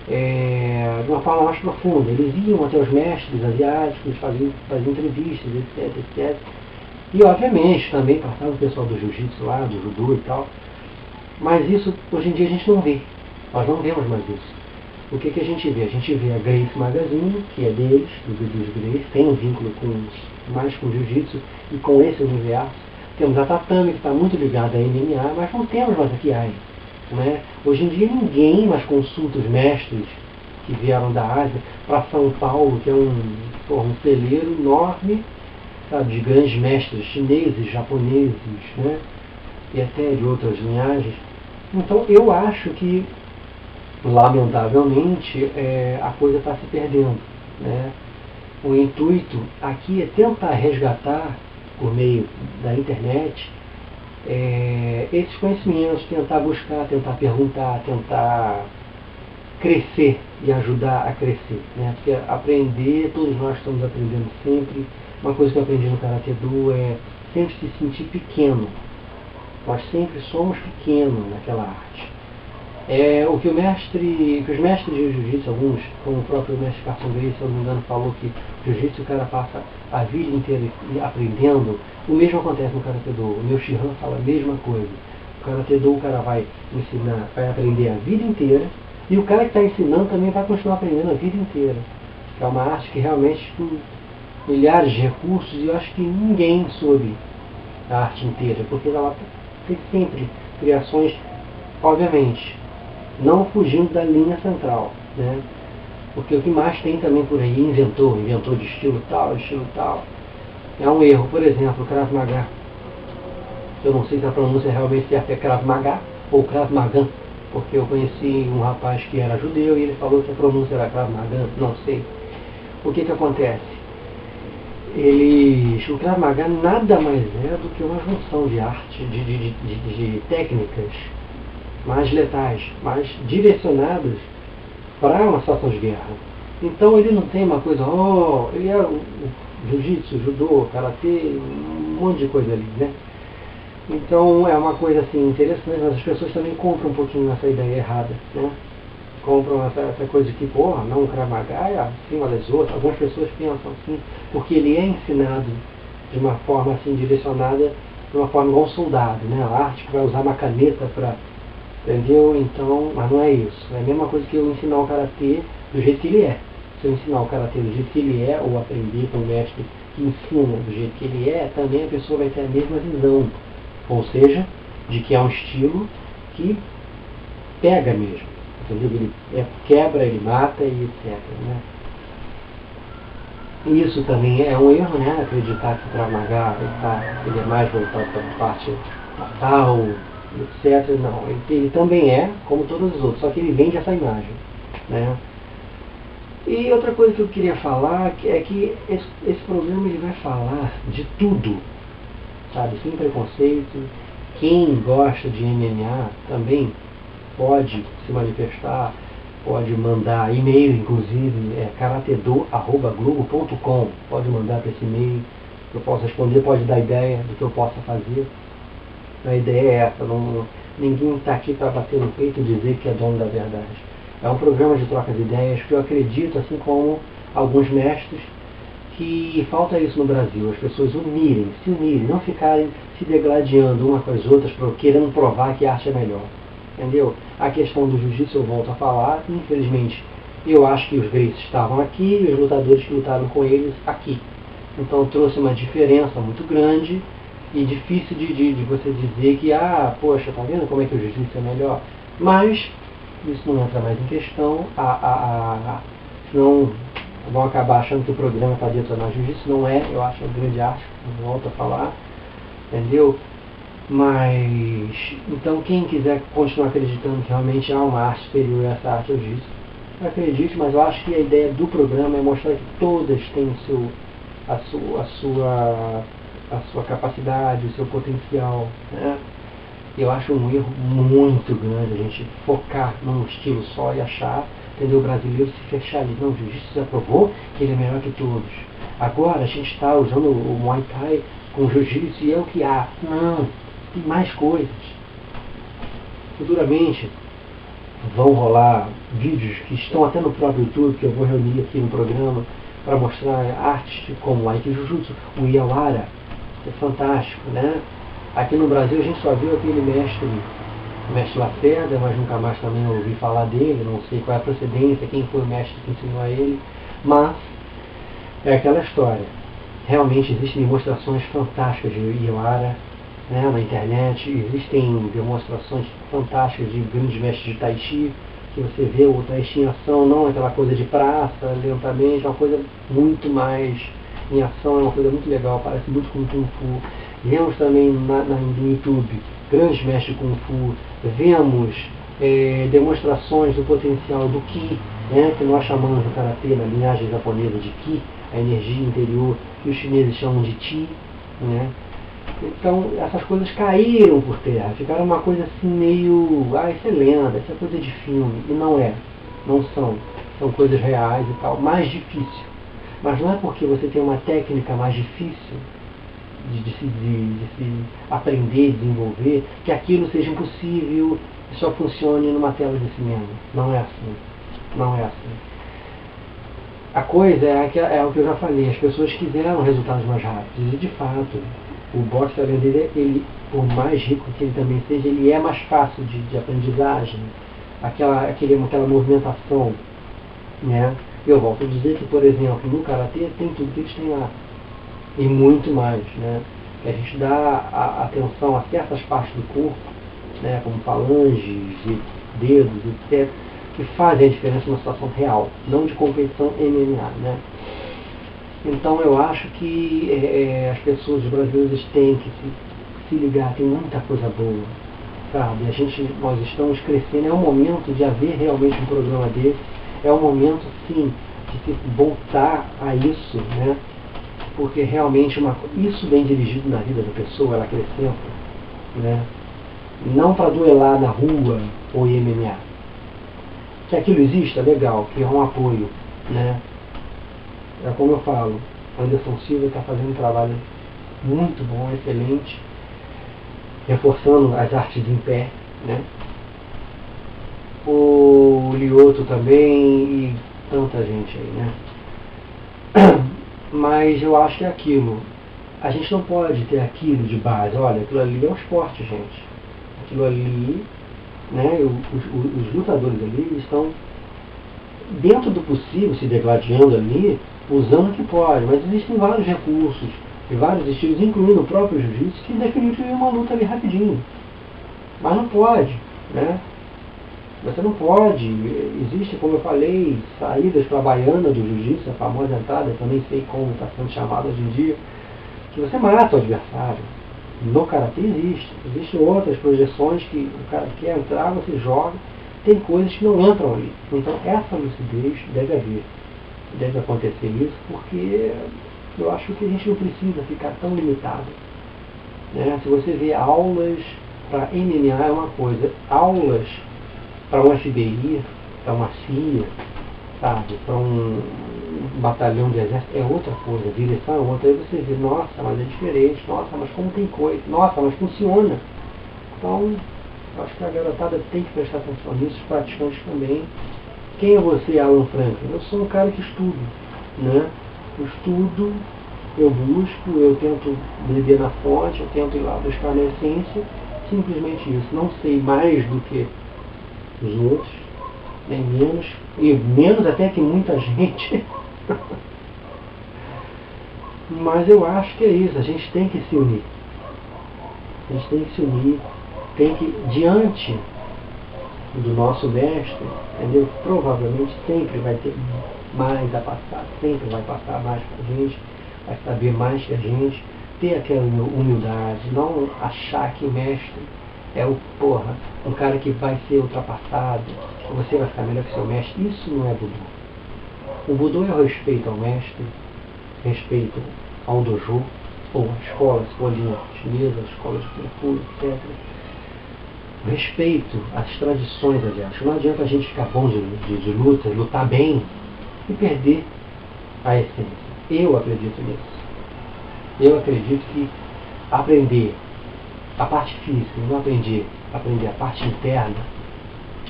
S1: de uma forma mais profunda. Eles iam até os mestres asiáticos, faziam entrevistas, etc, etc. E, obviamente, também passava o pessoal do jiu-jitsu lá, do judô e tal. Mas isso, hoje em dia, a gente não vê. Nós não vemos mais isso. O que a gente vê? A gente vê a Gracie Magazine, que é deles, dos Gracie, tem um vínculo mais com o jiu-jitsu e com esse universo. Temos a Tatame, que está muito ligada a MMA, mas não temos mais a Kiai. Né? Hoje em dia ninguém mais consulta os mestres que vieram da Ásia para São Paulo, que é um celeiro enorme, sabe, de grandes mestres chineses, japoneses, né? E até de outras linhagens. Então eu acho que, lamentavelmente, a coisa está se perdendo. Né? O intuito aqui é tentar resgatar, por meio da internet, esses conhecimentos, tentar buscar, tentar perguntar, tentar crescer e ajudar a crescer. Né? Porque aprender, todos nós estamos aprendendo sempre. Uma coisa que eu aprendi no Karatê Do é sempre se sentir pequeno. Nós sempre somos pequenos naquela arte. O que os mestres de jiu-jitsu, alguns, como o próprio mestre Carson Gracie, se eu não me engano, falou que jiu-jitsu o cara passa a vida inteira aprendendo. O mesmo acontece no Karatê Do. O meu Shihan fala a mesma coisa. O Karatê Do, o cara vai ensinar, vai aprender a vida inteira, e o cara que está ensinando também vai continuar aprendendo a vida inteira. É uma arte que realmente tem milhares de recursos, e eu acho que ninguém soube a arte inteira, porque ela tem sempre criações, obviamente, não fugindo da linha central, né? Porque o que mais tem também por aí, inventou de estilo tal, é um erro. Por exemplo, o Krav Maga. Eu não sei se a pronúncia realmente certa é Krav Maga ou Krav Magan, porque eu conheci um rapaz que era judeu e ele falou que a pronúncia era Krav Magan, não sei. O que acontece? O Krav Maga nada mais é do que uma junção de arte, de técnicas mais letais, mais direcionadas para uma situação de guerra. Então ele não tem uma coisa, ele é o jiu-jitsu, judô, karatê, um monte de coisa ali, né? Então é uma coisa assim interessante, mas as pessoas também compram um pouquinho essa ideia errada, né? Compram essa coisa de que, não, o Krav Maga é acima das outras. Algumas pessoas pensam assim, porque ele é ensinado de uma forma assim, direcionada, de uma forma igual um soldado, né? A arte que vai usar uma caneta para... Entendeu? Então, mas não é isso. É a mesma coisa que eu ensinar o karatê do jeito que ele é. Se eu ensinar o karatê do jeito que ele é, ou aprender com o mestre que ensina do jeito que ele é, também a pessoa vai ter a mesma visão. Ou seja, de que é um estilo que pega mesmo. Entendeu? Ele quebra, ele mata e etc. Né? Isso também é um erro, né? Acreditar que o Krav Maga ele é mais voltado para a parte mortal, etc. Não, ele também é, como todos os outros, só que ele vende essa imagem. Né? E outra coisa que eu queria falar é que esse programa ele vai falar de tudo, sabe? Sem preconceito. Quem gosta de MMA também pode se manifestar, pode mandar e-mail, inclusive, karatedo@globo.com. Pode mandar para esse e-mail, eu posso responder, pode dar ideia do que eu possa fazer. A ideia é essa, ninguém está aqui para bater no peito e dizer que é dono da verdade. É um programa de troca de ideias que eu acredito, assim como alguns mestres, que falta isso no Brasil, as pessoas se unirem, não ficarem se degladiando uma com as outras, querendo provar que a arte é melhor. Entendeu? A questão do jiu-jitsu eu volto a falar, infelizmente eu acho que os Gracies estavam aqui e os lutadores que lutaram com eles aqui. Então trouxe uma diferença muito grande e difícil de você dizer que, poxa, tá vendo como é que o jiu-jitsu é melhor? Mas isso não entra mais em questão, senão vão acabar achando que o programa está detonar jiu-jitsu. Não é, eu acho uma grande arte, não volto a falar, entendeu? Mas, então quem quiser continuar acreditando que realmente há uma arte superior a essa arte, eu disse, acredite, mas eu acho que a ideia do programa é mostrar que todas têm a sua capacidade, o seu potencial, né? Eu acho um erro muito grande a gente focar num estilo só e achar, entendeu, o brasileiro se fechar ali. Não, o jiu-jitsu já provou que ele é melhor que todos. Agora a gente está usando o Muay Thai com o jiu-jitsu e é o que há. Não, tem mais coisas. Futuramente vão rolar vídeos que estão até no próprio YouTube, que eu vou reunir aqui no programa, para mostrar artes como o Aikijujutsu, o Iawara, é fantástico, né? Aqui no Brasil a gente só viu aquele o mestre Lacerda, mas nunca mais também ouvi falar dele, não sei qual é a procedência, quem foi o mestre que ensinou a ele, mas é aquela história. Realmente existem demonstrações fantásticas de Iawara, né, na internet, existem demonstrações fantásticas de grandes mestres de Tai Chi, que você vê o Tai Chi em ação, não aquela coisa de praça, lentamente, é uma coisa muito mais em ação, é uma coisa muito legal, parece muito com Kung Fu. Vemos também no YouTube grandes mestres de Kung Fu, vemos demonstrações do potencial do Ki, né, que nós chamamos no Karatê, na linhagem japonesa, de Ki, a energia interior, que os chineses chamam de Chi, né? Então essas coisas caíram por terra, ficaram uma coisa assim meio, isso é lenda, isso é coisa de filme, e não é, não são coisas reais e tal, mais difícil. Mas não é porque você tem uma técnica mais difícil de se aprender, desenvolver, que aquilo seja impossível e só funcione numa tela de cinema. Não é assim. Não é assim. A coisa é o que eu já falei, as pessoas quiseram resultados mais rápidos, e de fato, o boxe, além dele, ele, por mais rico que ele também seja, ele é mais fácil de aprendizagem, aquela movimentação, né? Eu volto a dizer que, por exemplo, no Karatê tem tudo que eles têm lá, e muito mais, né? Que a gente dá atenção a certas partes do corpo, né? Como falanges e dedos, etc., que fazem a diferença numa situação real, não de competição MMA, né? Então eu acho que as pessoas brasileiras têm que se ligar, tem muita coisa boa, sabe? Nós estamos crescendo, é o momento de haver realmente um programa desse, é o momento sim de se voltar a isso, né? Porque realmente isso bem dirigido na vida da pessoa, ela acrescenta, né? Não para duelar na rua ou em MMA. Que aquilo exista, legal, que é um apoio, né? É como eu falo, Anderson Silva está fazendo um trabalho muito bom, excelente, reforçando as artes em pé, né? O Lioto também e tanta gente aí, né? Mas eu acho que é aquilo. A gente não pode ter aquilo de base. Olha, aquilo ali é um esporte, gente. Aquilo ali, né? Os lutadores ali estão dentro do possível, se degladiando ali, usando o que pode, mas existem vários recursos e vários estilos, incluindo o próprio jiu-jitsu, que definitivamente é uma luta ali rapidinho. Mas não pode, né? Você não pode. Existe, como eu falei, saídas para a baiana do jiu-jitsu, a famosa entrada, eu também sei como está sendo chamada hoje em dia, que você mata o adversário. No karatê existem outras projeções que o cara quer entrar, você joga, tem coisas que não entram ali. Então essa lucidez deve haver. Deve acontecer isso, porque eu acho que a gente não precisa ficar tão limitado, né? Se você vê aulas para MMA é uma coisa, aulas para um FBI, para uma CIA, sabe, para um batalhão de exército é outra coisa, direção é outra. Aí você vê, nossa, mas é diferente, nossa, mas como tem coisa, nossa, mas funciona. Então, eu acho que a garotada tem que prestar atenção nisso, os praticantes também. Quem é você, Alan Franklin? Eu sou um cara que estudo, né? Eu estudo, eu busco, eu tento beber na fonte, eu tento ir lá buscar na essência, simplesmente isso. Não sei mais do que os outros, nem menos, e menos até que muita gente. Mas eu acho que é isso, a gente tem que se unir. A gente tem que se unir, tem que, diante do nosso mestre, entendeu? Provavelmente sempre vai ter mais a passar, sempre vai passar mais para a gente, vai saber mais que a gente, ter aquela humildade, não achar que o mestre é um cara que vai ser ultrapassado, que você vai ficar melhor que seu mestre. Isso não é Budô. O Budô é o respeito ao mestre, respeito ao dojo, ou a escola, se for linha chinesa, a escola de Kung Fu, etc. Respeito às tradições asiáticas. Não adianta a gente ficar bom de luta, lutar bem e perder a essência. Eu acredito nisso. Eu acredito que aprender a parte física e não aprender a parte interna,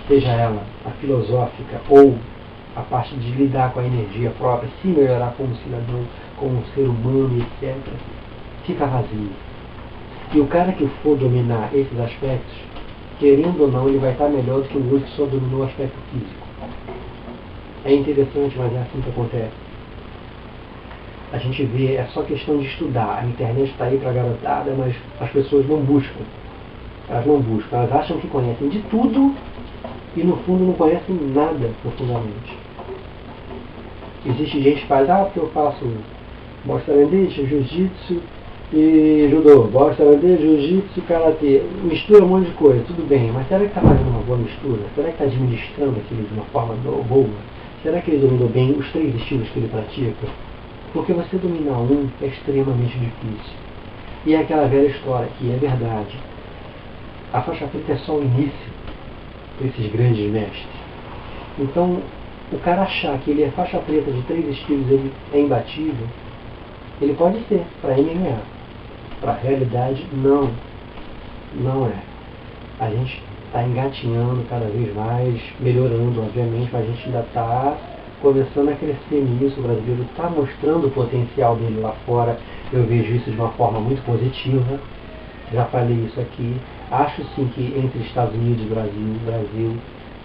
S1: seja ela a filosófica ou a parte de lidar com a energia própria, se melhorar como cidadão, como ser humano, etc., fica vazio. E o cara que for dominar esses aspectos, querendo ou não, ele vai estar melhor do que o outro que só dominou o aspecto físico. É interessante, mas é assim que acontece. A gente vê, é só questão de estudar. A internet está aí para a garotada, mas as pessoas não buscam. Elas não buscam. Elas acham que conhecem de tudo e no fundo não conhecem nada profundamente. Existe gente que faz, porque eu faço boxe tailandês, jiu-jitsu e judô, boxe tailandês, jiu-jitsu, karatê. Mistura um monte de coisa, tudo bem, mas será que está fazendo uma boa mistura? Será que está administrando aquilo de uma forma boa? Será que ele dominou bem os 3 estilos que ele pratica? Porque você dominar um é extremamente difícil. E é aquela velha história, que é verdade. A faixa preta é só o início desses grandes mestres. Então, o cara achar que ele é faixa preta de 3 estilos, ele é imbatível, ele pode ser, para MMA. Para a realidade, não. Não é. A gente está engatinhando cada vez mais, melhorando, obviamente, mas a gente ainda está começando a crescer nisso. O brasileiro está mostrando o potencial dele lá fora. Eu vejo isso de uma forma muito positiva. Já falei isso aqui. Acho sim que entre Estados Unidos e Brasil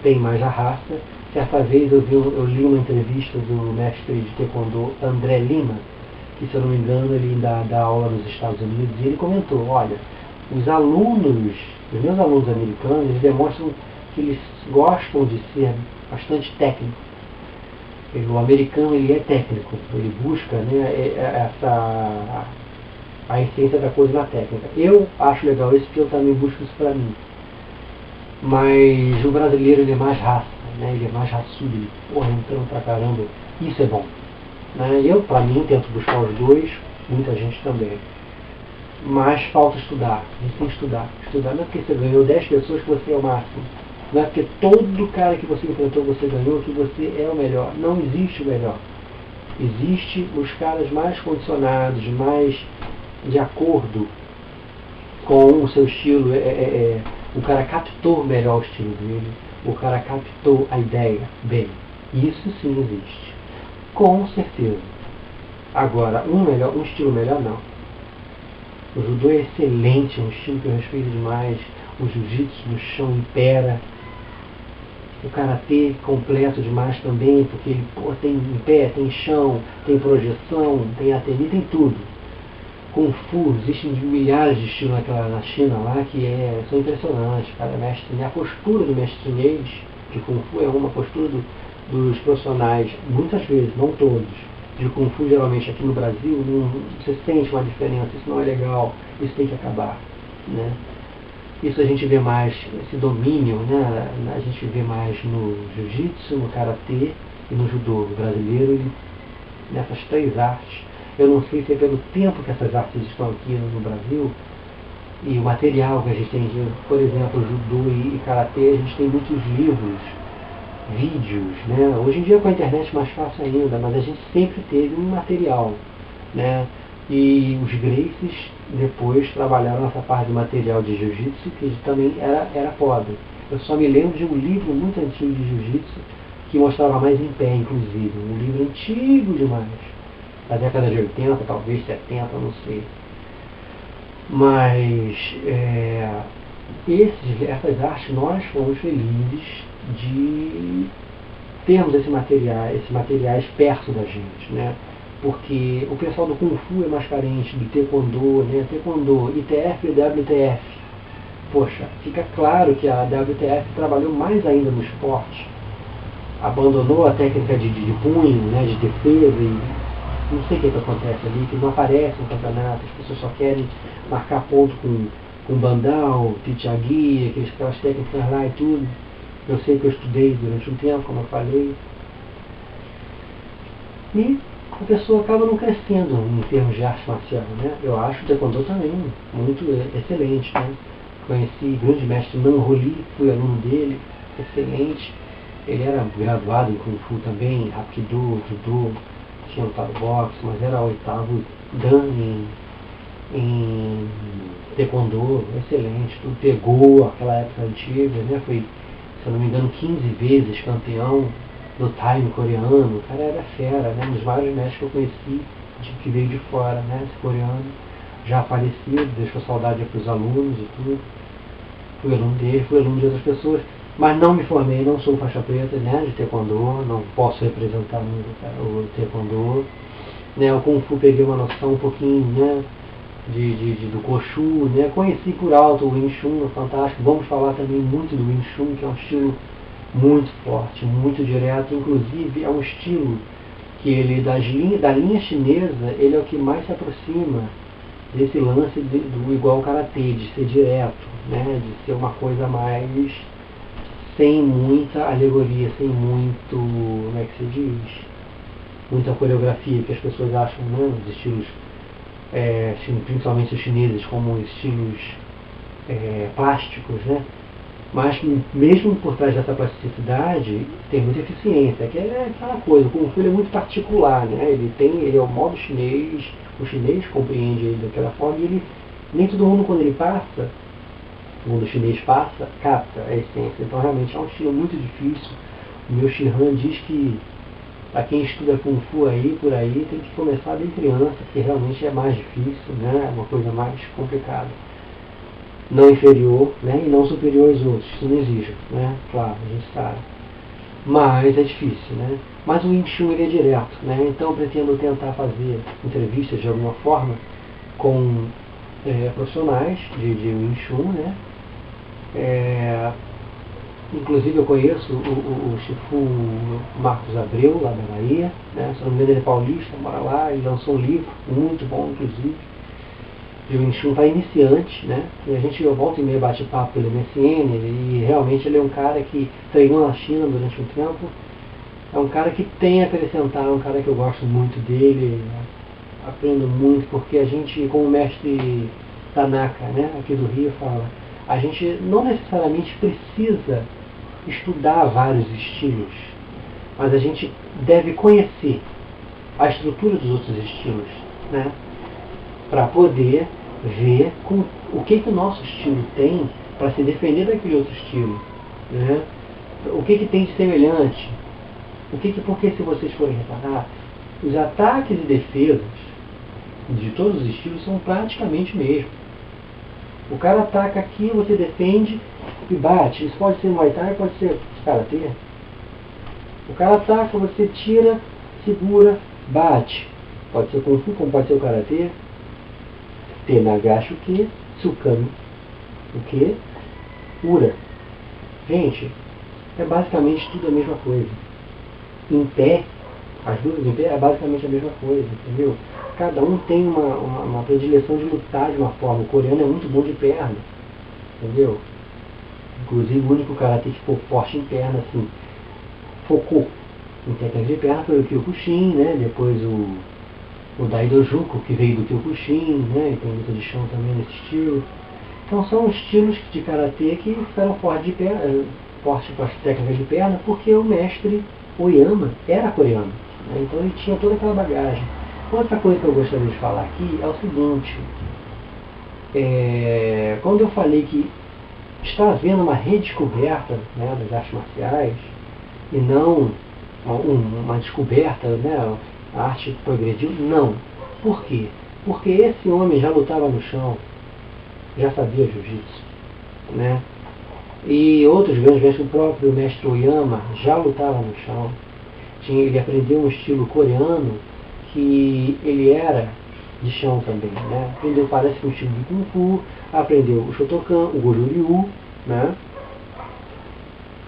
S1: tem mais a raça. Certa vez eu li uma entrevista do mestre de Taekwondo, André Lima, que, se eu não me engano, ele dá aula nos Estados Unidos, e ele comentou, olha, os meus alunos americanos, eles demonstram que eles gostam de ser bastante técnicos. O americano, ele é técnico, ele busca, né, a essência da coisa na técnica. Eu acho legal isso, porque eu também busco isso para mim. Mas o brasileiro, ele é mais raça, né, ele é mais raçudo, ele, entrando pra caramba, isso é bom. Né? Eu, para mim, tento buscar os dois, muita gente também. Mas falta estudar, a gente tem que estudar. Estudar não é porque você ganhou 10 pessoas que você é o máximo. Não é porque todo cara que você enfrentou, você ganhou, que você é o melhor. Não existe o melhor. Existe os caras mais condicionados, mais de acordo com o seu estilo. O cara captou melhor o estilo dele, o cara captou a ideia bem. Isso sim existe. Com certeza. Agora, um estilo melhor não. O judô é excelente, é um estilo que eu respeito demais. O jiu-jitsu no chão impera. O karatê completo demais também, porque ele tem em pé, tem chão, tem projeção, tem ateli, tem tudo. Kung Fu, existem milhares de estilos na China lá que são impressionantes. Cada mestre, a postura do mestre chinês de Kung Fu é uma postura dos profissionais, muitas vezes, não todos, de Kung Fu, geralmente aqui no Brasil, você sente uma diferença, isso não é legal, isso tem que acabar. Né? Isso a gente vê mais, esse domínio, né? A gente vê mais no jiu-jitsu, no karatê e no judô brasileiro, nessas 3 artes. Eu não sei se é pelo tempo que essas artes estão aqui no Brasil e o material que a gente tem, por exemplo, judô e karatê, a gente tem muitos livros, vídeos, né? Hoje em dia com a internet é mais fácil ainda, mas a gente sempre teve um material, né? E os Gracies depois trabalharam essa parte de material de jiu-jitsu, que também era foda. Eu só me lembro de um livro muito antigo de jiu-jitsu que mostrava mais em pé, inclusive. Um livro antigo demais. Da década de 80, talvez 70, não sei. Mas essas artes, nós fomos felizes de termos esses materiais perto da gente, né? Porque o pessoal do Kung Fu é mais carente, do Taekwondo, né? Taekwondo, ITF e WTF. Poxa, fica claro que a WTF trabalhou mais ainda no esporte, abandonou a técnica de punho, né, de defesa não sei o que acontece ali, que não aparece no campeonato, as pessoas só querem marcar ponto com bandal, pichagui, aquelas técnicas lá e tudo. Eu sei que eu estudei durante um tempo, como eu falei. E a pessoa acaba não crescendo em termos de arte marcial, né? Eu acho o Taekwondo também muito excelente, né? Conheci o grande mestre Nan Roli, fui aluno dele, excelente. Ele era graduado em Kung Fu também, Hapkido, Judo, tinha lutado boxe, mas era o 8º Dan em Taekwondo, excelente, tudo pegou aquela época antiga, né? Foi, se eu não me engano, 15 vezes campeão no time coreano. O cara era fera, né? Um dos maiores mestres que eu conheci, que veio de fora, né? Esse coreano, já falecido, deixou saudade para os alunos e tudo. Fui aluno dele, fui aluno de outras pessoas, mas não me formei, não sou faixa preta, né? De Taekwondo, não posso representar o Taekwondo. Né? O Kung Fu peguei uma noção um pouquinho, né? Do Koshu, né? Conheci por alto o Wing Chun, é fantástico. Vamos falar também muito do Wing Chun, que é um estilo muito forte, muito direto. Inclusive é um estilo que ele, da linha chinesa, ele é o que mais se aproxima desse lance do igual ao Karatê, de ser direto, né? De ser uma coisa mais sem muita alegoria, sem muito, como é que se diz? Muita coreografia que as pessoas acham, né? Os estilos, principalmente os chineses, como estilos plásticos, né? Mas mesmo por trás dessa plasticidade tem muita eficiência, que é aquela coisa, o Kung Fu é muito particular, né? Ele é o modo chinês, o chinês compreende ele daquela forma, e ele, nem todo mundo quando ele passa, quando o chinês passa, capta a essência. Então realmente é um estilo muito difícil. O meu Shihan diz que para quem estuda Kung Fu aí, por aí, tem que começar bem criança, porque realmente é mais difícil, né? É uma coisa mais complicada. Não inferior, né? E não superior aos outros, isso não existe, né? Claro, a gente sabe. Mas é difícil, né? Mas o Wing Chun ele é direto, né? Então eu pretendo tentar fazer entrevistas de alguma forma com profissionais de Wing Chun, né? Inclusive eu conheço o Shifu Marcos Abreu, lá da Bahia, né? Se não me engano ele é paulista, mora lá, ele lançou um livro muito bom, inclusive, de Wing Chun para iniciante, né? E a gente volta e meia bate papo pelo MSN, e realmente ele é um cara que treinou na China durante um tempo, é um cara que tem a acrescentar, é um cara que eu gosto muito dele, aprendo muito, porque a gente, como o mestre Tanaka, né, aqui do Rio, fala, a gente não necessariamente precisa estudar vários estilos, mas a gente deve conhecer a estrutura dos outros estilos, né, para poder ver o que o nosso estilo tem para se defender daquele outro estilo, né, o que tem de semelhante, porque se vocês forem reparar, os ataques e defesas de todos os estilos são praticamente o mesmo. O cara ataca aqui, você defende e bate. Isso pode ser Muay Thai, pode ser Karatê. O cara ataca, você tira, segura, bate. Pode ser Kung Fu, como pode ser o Karatê. Tenagashi o que? Tsukami o que? Ura. Gente, é basicamente tudo a mesma coisa. Em pé, as lutas em pé é basicamente a mesma coisa, entendeu? Cada um tem uma predileção de lutar de uma forma. O coreano é muito bom de perna, entendeu? Inclusive o único karatê que ficou forte em perna, assim, focou em técnica de perna foi o Kyokushin, né? Depois o Daidojuko, que veio do Kyokushin, né? E tem luta de chão também nesse estilo. Então são estilos de karatê que ficaram fortes de perna, forte com as técnicas de perna, porque o mestre Oyama era coreano, né? Então ele tinha toda aquela bagagem. Outra coisa que eu gostaria de falar aqui é o seguinte, quando eu falei que está havendo uma redescoberta, né, das artes marciais, e não uma descoberta, né, a arte progrediu, não. Por quê? Porque esse homem já lutava no chão, já sabia jiu-jitsu, né? E outros grandes mestres, o próprio mestre Oyama já lutava no chão. Ele aprendeu um estilo coreano que ele era de chão também, né? Aprendeu, parece que um estilo de Kung Fu, aprendeu o Shotokan, o Goju Ryu, né?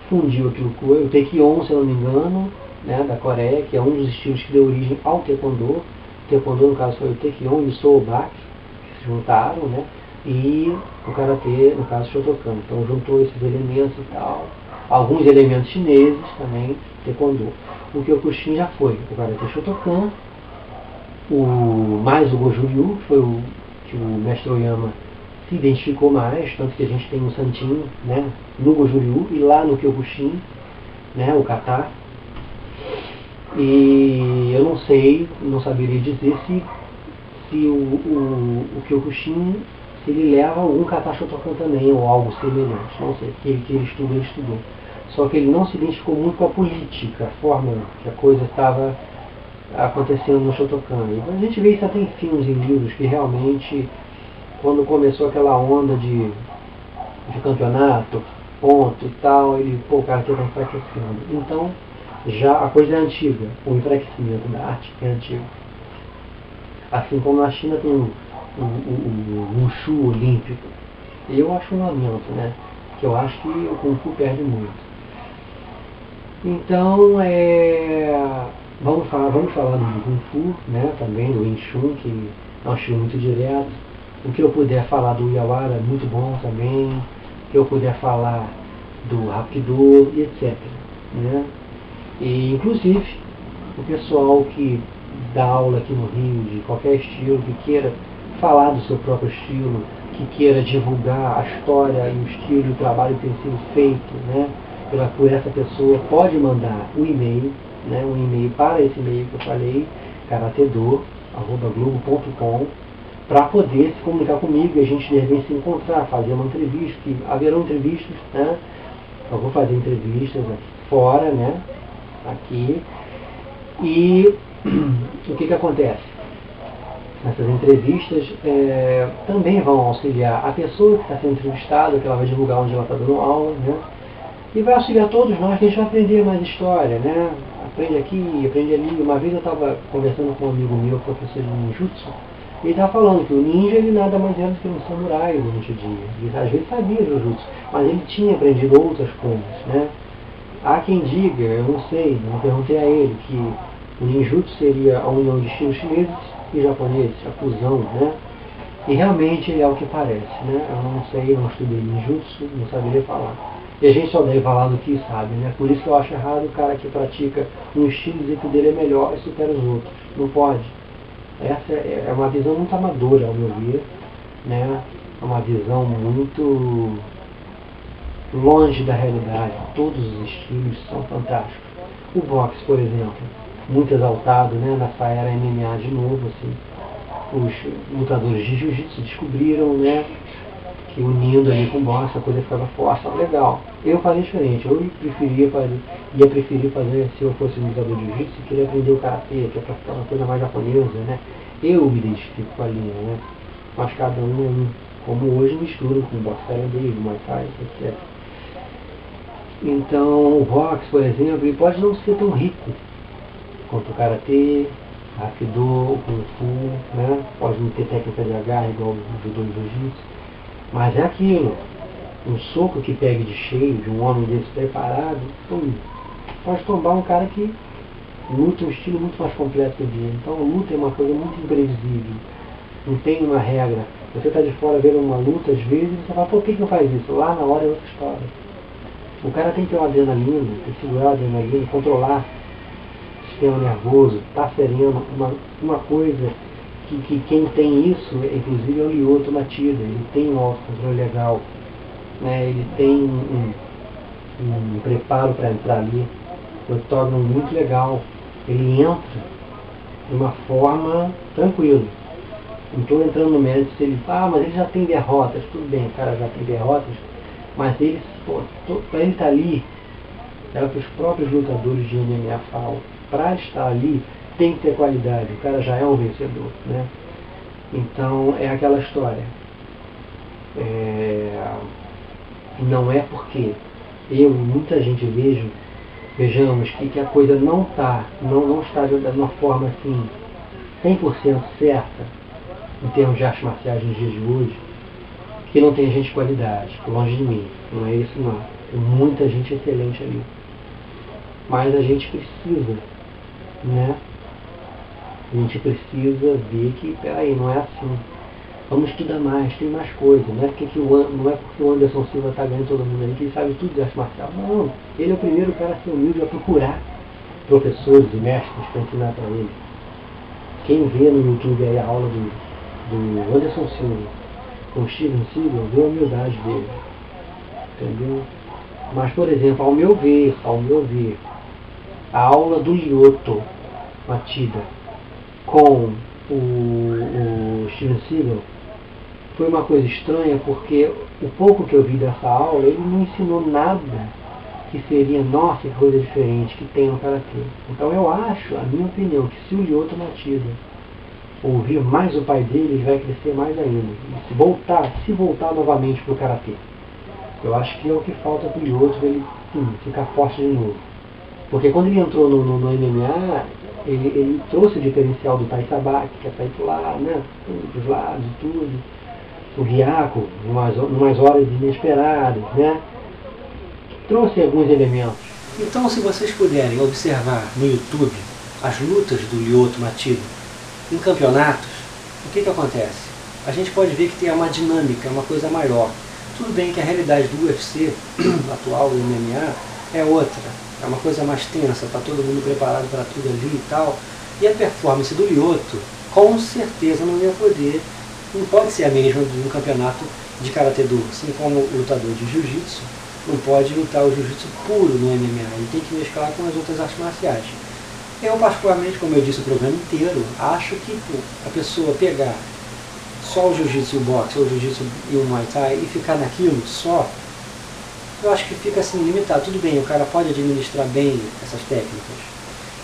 S1: Fundiu aquilo com o Taekwondo, se eu não me engano, né? Da Coreia, que é um dos estilos que deu origem ao Taekwondo. Taekwondo, no caso, foi o Taekyon e o Soobak, que se juntaram, né? E o Karatê, no caso, Shotokan. Então juntou esses elementos e tal. Alguns elementos chineses também, Taekwondo. O Kyokushin já foi o Karatê Shotokan, mais o Goju-Ryu, que foi o que o mestre Oyama se identificou mais, tanto que a gente tem um santinho, né, no Goju-Ryu e lá no Kyokushin, né, o kata. E eu não sei, não saberia dizer se o Kyokushin, se ele leva algum kata Shotokan também, ou algo semelhante. Não sei, que ele estudou. Só que ele não se identificou muito com a política, a forma que a coisa estava acontecendo no Shotokan. E a gente vê isso até em filmes e livros, que realmente, quando começou aquela onda de campeonato, ponto e tal, o cara está enfraquecendo. Então, já a coisa é antiga, o enfraquecimento da arte é antigo. Assim como na China tem o Wushu olímpico. E eu acho um lamento, né? Que eu acho que o Kung Fu perde muito. Então, vamos falar do Kung Fu, né? Também do Wing Chun, que é um estilo muito direto. O que eu puder falar do Yawara, muito bom também. O que eu puder falar do Hapkido, e etc. Né? E, inclusive, o pessoal que dá aula aqui no Rio, de qualquer estilo, que queira falar do seu próprio estilo, que queira divulgar a história e o estilo e o trabalho que tem sido feito, né, por essa pessoa, pode mandar um e-mail, né, um e-mail para esse e-mail que eu falei, karatedor@globo.com, para poder se comunicar comigo e a gente de repente se encontrar, fazer uma entrevista, que haverão entrevistas, né? Eu vou fazer entrevistas aqui fora, né? Aqui. E o que acontece? Essas entrevistas também vão auxiliar a pessoa que está sendo entrevistada, que ela vai divulgar onde ela está dando aula, né? E vai auxiliar todos nós, que a gente vai aprender mais história, né? Aprende aqui, aprende ali. Uma vez eu estava conversando com um amigo meu, professor de ninjutsu, e ele estava falando que o ninja, ele nada mais era do que um samurai durante o dia. Ele às vezes sabia jiu-jitsu, mas ele tinha aprendido outras coisas, né? Há quem diga, eu não sei, não perguntei a ele, que o ninjutsu seria a união de estilos chineses e japoneses, a fusão, né? E realmente é o que parece, né? Eu não sei, eu não estudei ninjutsu, não saberia falar. E a gente só deve falar do que sabe, né? Por isso que eu acho errado o cara que pratica um estilo dizer que o dele é melhor e supera os outros. Não pode. Essa é uma visão muito amadora, ao meu ver, né? É uma visão muito longe da realidade. Todos os estilos são fantásticos. O boxe, por exemplo, muito exaltado, né? Nessa era MMA de novo, assim. Os lutadores de jiu-jitsu descobriram, né, que unindo ali com o boxe a coisa ficava forte, legal. Eu faria diferente, eu ia preferir fazer, se eu fosse um lutador de jiu-jitsu, queria aprender o karatê, que é para ficar uma coisa mais japonesa, né? Eu me identifico com a linha, né? Mas cada um é um. Como hoje mistura com o boxe tailandês, muay thai, etc. Então, o boxe, por exemplo, ele pode não ser tão rico quanto o karatê, Hapkido, o Kung Fu, né? Pode não ter técnica de agarre igual o judô e o jiu-jitsu, mas é aquilo. Um soco que pegue de cheio de um homem desse preparado, pode tombar um cara que luta um estilo muito mais completo que o dele. Então, a luta é uma coisa muito imprevisível. Não tem uma regra. Você está de fora vendo uma luta, às vezes, e você fala, por que eu faço isso? Lá na hora é outra história. O cara tem que ter uma adrenalina, tem que segurar a adrenalina, controlar o sistema nervoso, estar sereno. Uma coisa que quem tem isso, inclusive, é o Lyoto Machida. Ele tem um autocontrole legal, né? Ele tem um preparo para entrar ali, o octógono muito legal. Ele entra de uma forma tranquila. Não estou entrando no mérito se ele mas ele já tem derrotas. Tudo bem, o cara já tem derrotas, mas ele, para ele estar ali, é o que os próprios lutadores de MMA falam, para estar ali tem que ter qualidade, o cara já é um vencedor, né? Então é aquela história. Não é porque eu e muita gente vejamos que a coisa não está de uma forma assim 100% certa em termos de artes marciais nos dias de hoje, que não tem gente de qualidade, longe de mim, não é isso não. Tem muita gente excelente ali. Mas a gente precisa, né, A gente precisa ver que, peraí, não é assim. Vamos estudar mais, tem mais coisa. Não é porque o Anderson Silva está ganhando todo mundo ali, que ele sabe tudo de arte marcial. Não, ele é o primeiro cara a ser humilde a procurar professores e mestres para ensinar para ele. Quem vê no YouTube aí a aula do Anderson Silva com o Steven Seagal, vê a humildade dele. Entendeu? Mas, por exemplo, ao meu ver, a aula do Lyoto Machida com o Steven Seagal foi uma coisa estranha, porque o pouco que eu vi dessa aula, ele não ensinou nada que seria, nossa, que coisa diferente que tem no Karatê. Então eu acho, a minha opinião, que se o Lyoto Machida ouvir mais o pai dele, ele vai crescer mais ainda. E se voltar novamente para o Karatê. Eu acho que é o que falta para o Lyoto, para ele ficar forte de novo. Porque quando ele entrou no MMA, ele trouxe o diferencial do Tai Sabaki, que é sair para o lado, né? Para os lados e tudo. O Gyako, umas horas inesperadas, né? Trouxe alguns elementos. Então, se vocês puderem observar no YouTube as lutas do Lyoto Machida em campeonatos, o que acontece? A gente pode ver que tem uma dinâmica, uma coisa maior. Tudo bem que a realidade do UFC, atual do MMA, é outra. É uma coisa mais tensa, está todo mundo preparado para tudo ali e tal. E a performance do Lyoto, com certeza não ia poder, não pode ser a mesma de um campeonato de Karatê-Do. Assim como o lutador de Jiu-Jitsu não pode lutar o Jiu-Jitsu puro no MMA, ele tem que mesclar com as outras artes marciais. Eu, particularmente, como eu disse o programa inteiro, acho que a pessoa pegar só o Jiu-Jitsu e o boxe, ou o Jiu-Jitsu e o Muay Thai, e ficar naquilo só, eu acho que fica assim limitado. Tudo bem, o cara pode administrar bem essas técnicas,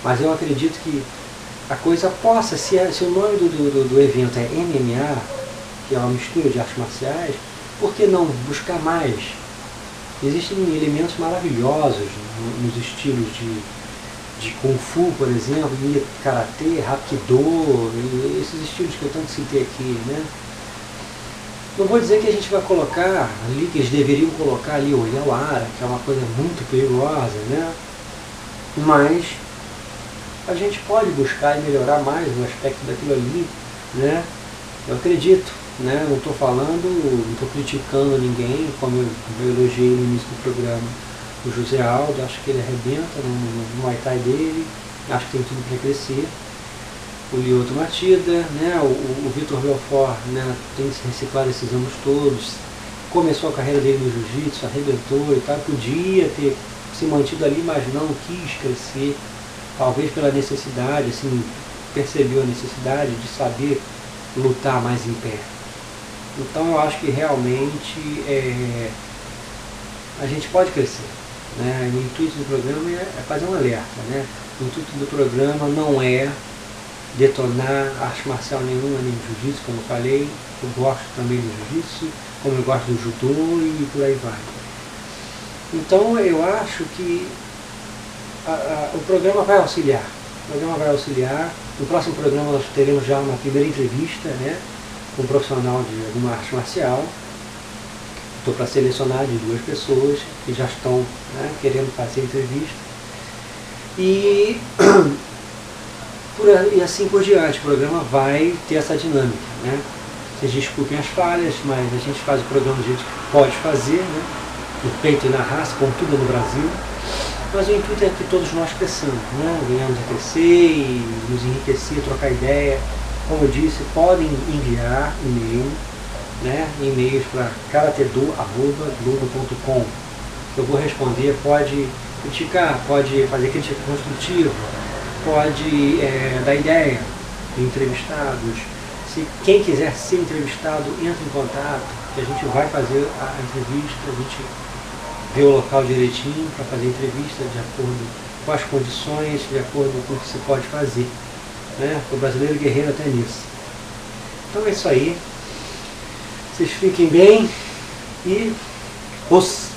S1: mas eu acredito que a coisa possa, se o nome do evento é MMA, que é uma mistura de artes marciais, por que não buscar mais? Existem elementos maravilhosos nos estilos de Kung Fu, por exemplo, e Karatê, Hapkido, esses estilos que eu tanto citei aqui, né? Não vou dizer que a gente vai colocar ali, que eles deveriam colocar ali o Yawara, que é uma coisa muito perigosa, né? Mas a gente pode buscar e melhorar mais o aspecto daquilo ali, né? Eu acredito, né? Não estou falando, não estou criticando ninguém, como eu elogiei no início do programa o José Aldo, acho que ele arrebenta no Muay Thai dele, acho que tem tudo para crescer. O Lyoto Machida, né? O Vitor Belfort, né? Tem se reciclado esses anos todos, começou a carreira dele no Jiu-Jitsu, arrebentou e tal, podia ter se mantido ali, mas não quis crescer, talvez pela necessidade, assim, percebeu a necessidade de saber lutar mais em pé. Então eu acho que realmente a gente pode crescer, né? O intuito do programa é fazer um alerta, né? O intuito do programa não é detonar arte marcial nenhuma, nem jiu-jitsu, como eu falei. Eu gosto também do jiu-jitsu, como eu gosto do judô e por aí vai. Então eu acho que o programa vai auxiliar. No próximo programa nós teremos já uma primeira entrevista, né, com um profissional de alguma arte marcial. Estou para selecionar de 2 pessoas que já estão, né, querendo fazer entrevista. E assim por diante, o programa vai ter essa dinâmica, né? Vocês desculpem as falhas, mas a gente faz o programa do jeito que pode fazer, né? No peito e na raça, como tudo no Brasil. Mas o intuito é que todos nós cresçamos, né? Venhamos a crescer e nos enriquecer, trocar ideia. Como eu disse, podem enviar e-mail, né? E-mails para karatedo@globo.com. Eu vou responder, pode criticar, pode fazer crítica construtiva, pode dar ideia de entrevistados. Se quem quiser ser entrevistado, entre em contato, que a gente vai fazer a entrevista, a gente vê o local direitinho para fazer a entrevista de acordo com as condições, de acordo com o que se pode fazer, né? O brasileiro guerreiro até nisso. Então é isso aí. Vocês fiquem bem e os